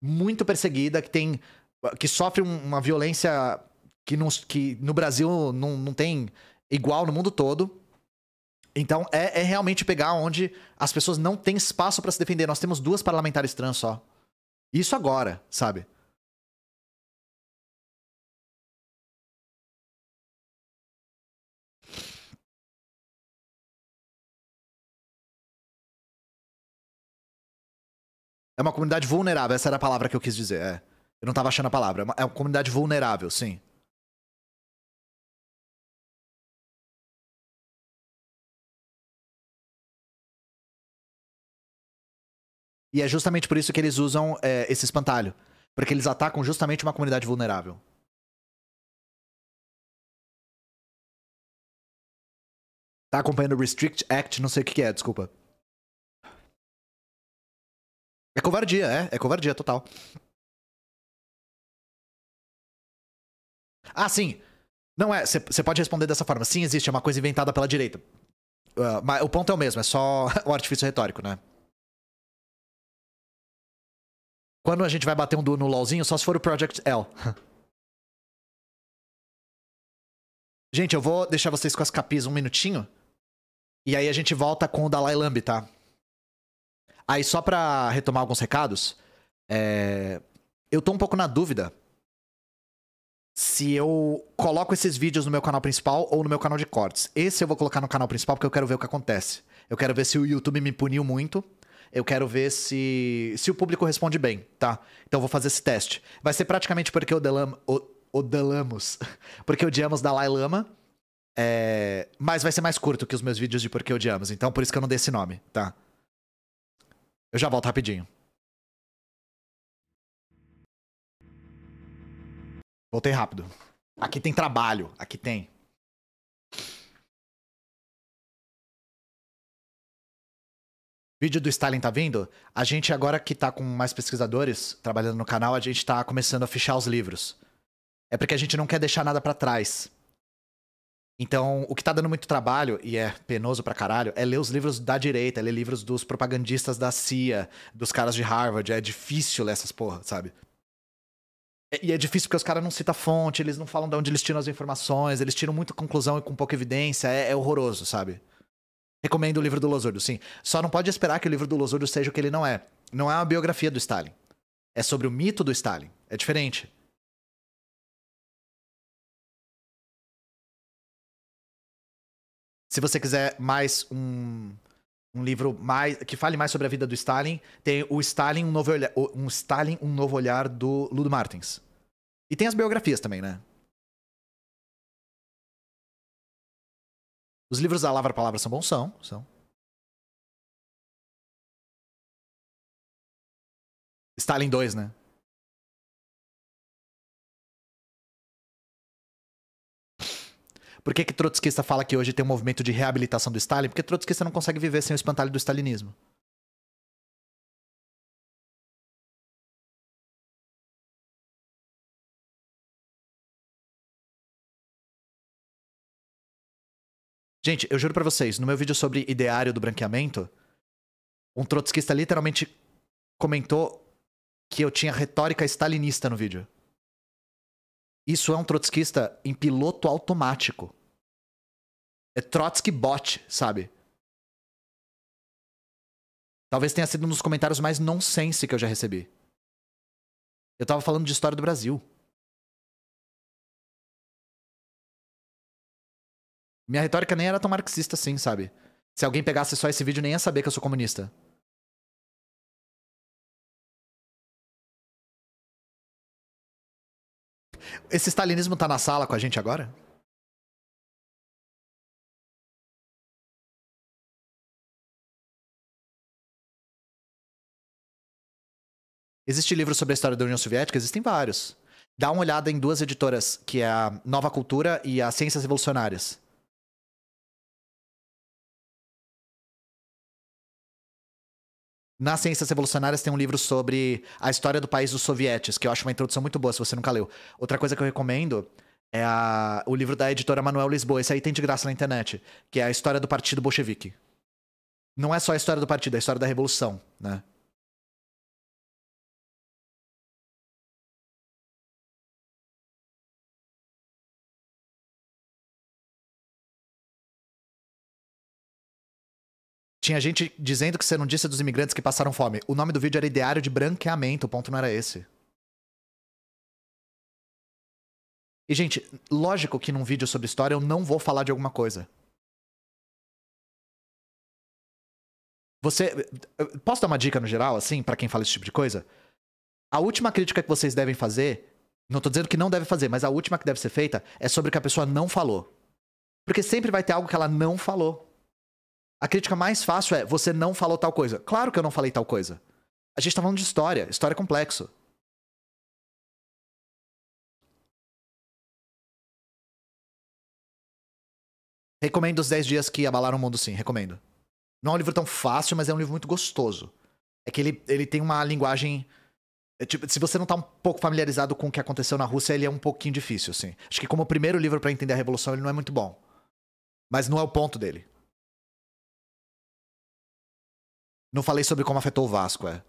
muito perseguida, que sofre uma violência que no Brasil não tem igual no mundo todo. Então é realmente pegar onde as pessoas não têm espaço pra se defender. Nós temos 2 parlamentares trans só. Isso agora, sabe? É uma comunidade vulnerável, essa era a palavra que eu quis dizer. Eu não tava achando a palavra. É uma comunidade vulnerável, sim. E é justamente por isso que eles usam esse espantalho. Porque eles atacam justamente uma comunidade vulnerável. Tá acompanhando o Restrict Act, não sei o que é, desculpa. É covardia, é covardia total. Ah, sim. Não é, você pode responder dessa forma. Sim, existe, é uma coisa inventada pela direita. Mas o ponto é o mesmo, é só o artifício retórico, né? Quando a gente vai bater um duo no LOLzinho, só se for o Project L. Gente, eu vou deixar vocês com as capis um minutinho. E aí a gente volta com o Dalai Lama, tá? Aí só pra retomar alguns recados. Eu tô um pouco na dúvida se eu coloco esses vídeos no meu canal principal ou no meu canal de cortes. Esse eu vou colocar no canal principal porque eu quero ver o que acontece. Eu quero ver se o YouTube me puniu muito. Eu quero ver se o público responde bem, tá? Então eu vou fazer esse teste. Vai ser praticamente porque odiamos. Porque odiamos Dalai Lama. Mas vai ser mais curto que os meus vídeos de porque odiamos. Então por isso que eu não dei esse nome, tá? Eu já volto rapidinho. Voltei rápido. Aqui tem trabalho. Aqui tem. Vídeo do Stalin tá vindo? A gente agora que tá com mais pesquisadores trabalhando no canal, a gente tá começando a fichar os livros. É porque a gente não quer deixar nada pra trás. Então, o que tá dando muito trabalho, e é penoso pra caralho, é ler os livros da direita, é ler livros dos propagandistas da CIA, dos caras de Harvard. É difícil ler essas porra, sabe? E é difícil porque os caras não citam fonte, eles não falam de onde eles tiram as informações, eles tiram muita conclusão e com pouca evidência. É horroroso, sabe? Recomendo o livro do Losurdo, sim. Só não pode esperar que o livro do Losurdo seja o que ele não é. Não é uma biografia do Stalin. É sobre o mito do Stalin. É diferente. Se você quiser mais um livro que fale mais sobre a vida do Stalin, tem o Stalin, um novo olhar do Ludo Martins. E tem as biografias também, né? Os livros da Lavra Palavra são bons? São. Stalin 2, né? Por que trotskista fala que hoje tem um movimento de reabilitação do Stalin? Porque trotskista não consegue viver sem o espantalho do stalinismo. Gente, eu juro pra vocês, no meu vídeo sobre ideário do branqueamento, um trotskista literalmente comentou que eu tinha retórica stalinista no vídeo. Isso é um trotskista em piloto automático. É Trotsky bot, sabe? Talvez tenha sido um dos comentários mais nonsense que eu já recebi. Eu tava falando de história do Brasil. Minha retórica nem era tão marxista assim, sabe? Se alguém pegasse só esse vídeo, nem ia saber que eu sou comunista. Esse stalinismo tá na sala com a gente agora? Existe livro sobre a história da União Soviética? Existem vários. Dá uma olhada em 2 editoras, que é a Nova Cultura e a Ciências Revolucionárias. Nas Ciências Revolucionárias tem um livro sobre a história do país dos sovietes, que eu acho uma introdução muito boa, se você nunca leu. Outra coisa que eu recomendo é o livro da editora Manuel Lisboa. Esse aí tem de graça na internet, que é a história do Partido Bolchevique. Não é só a história do partido, é a história da Revolução, né? Tinha gente dizendo que você não disse dos imigrantes que passaram fome. O nome do vídeo era Ideário de Branqueamento, o ponto não era esse. E, gente, lógico que num vídeo sobre história eu não vou falar de alguma coisa. Posso dar uma dica no geral, assim, pra quem fala esse tipo de coisa? A última crítica que vocês devem fazer, não tô dizendo que não deve fazer, mas a última que deve ser feita é sobre o que a pessoa não falou. Porque sempre vai ter algo que ela não falou. A crítica mais fácil é, você não falou tal coisa. Claro que eu não falei tal coisa. A gente tá falando de história. História é complexo. Recomendo Os 10 Dias que Abalaram o Mundo, sim. Recomendo. Não é um livro tão fácil, mas é um livro muito gostoso. É que ele tem uma linguagem... tipo, se você não tá um pouco familiarizado com o que aconteceu na Rússia, ele é um pouquinho difícil, assim. Acho que como primeiro livro pra entender a Revolução, ele não é muito bom. Mas não é o ponto dele. Não falei sobre como afetou o Vasco, é.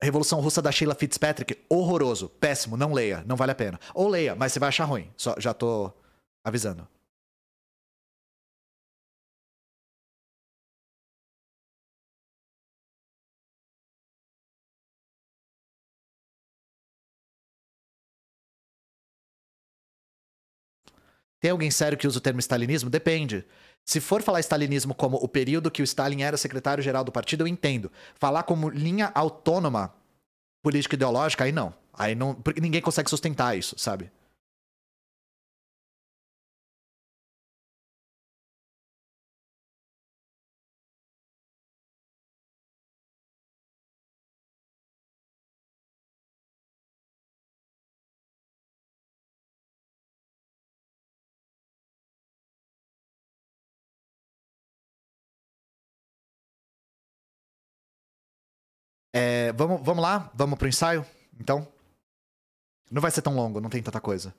A Revolução Russa da Sheila Fitzpatrick, horroroso, péssimo, não leia, não vale a pena. Ou leia, mas você vai achar ruim, só, já tô avisando. Tem alguém sério que usa o termo stalinismo? Depende. Se for falar stalinismo como o período que o Stalin era secretário-geral do partido, eu entendo. Falar como linha autônoma política ideológica, aí não. Aí não. Porque ninguém consegue sustentar isso, sabe? Vamos lá? Vamos pro ensaio? Então? Não vai ser tão longo, não tem tanta coisa.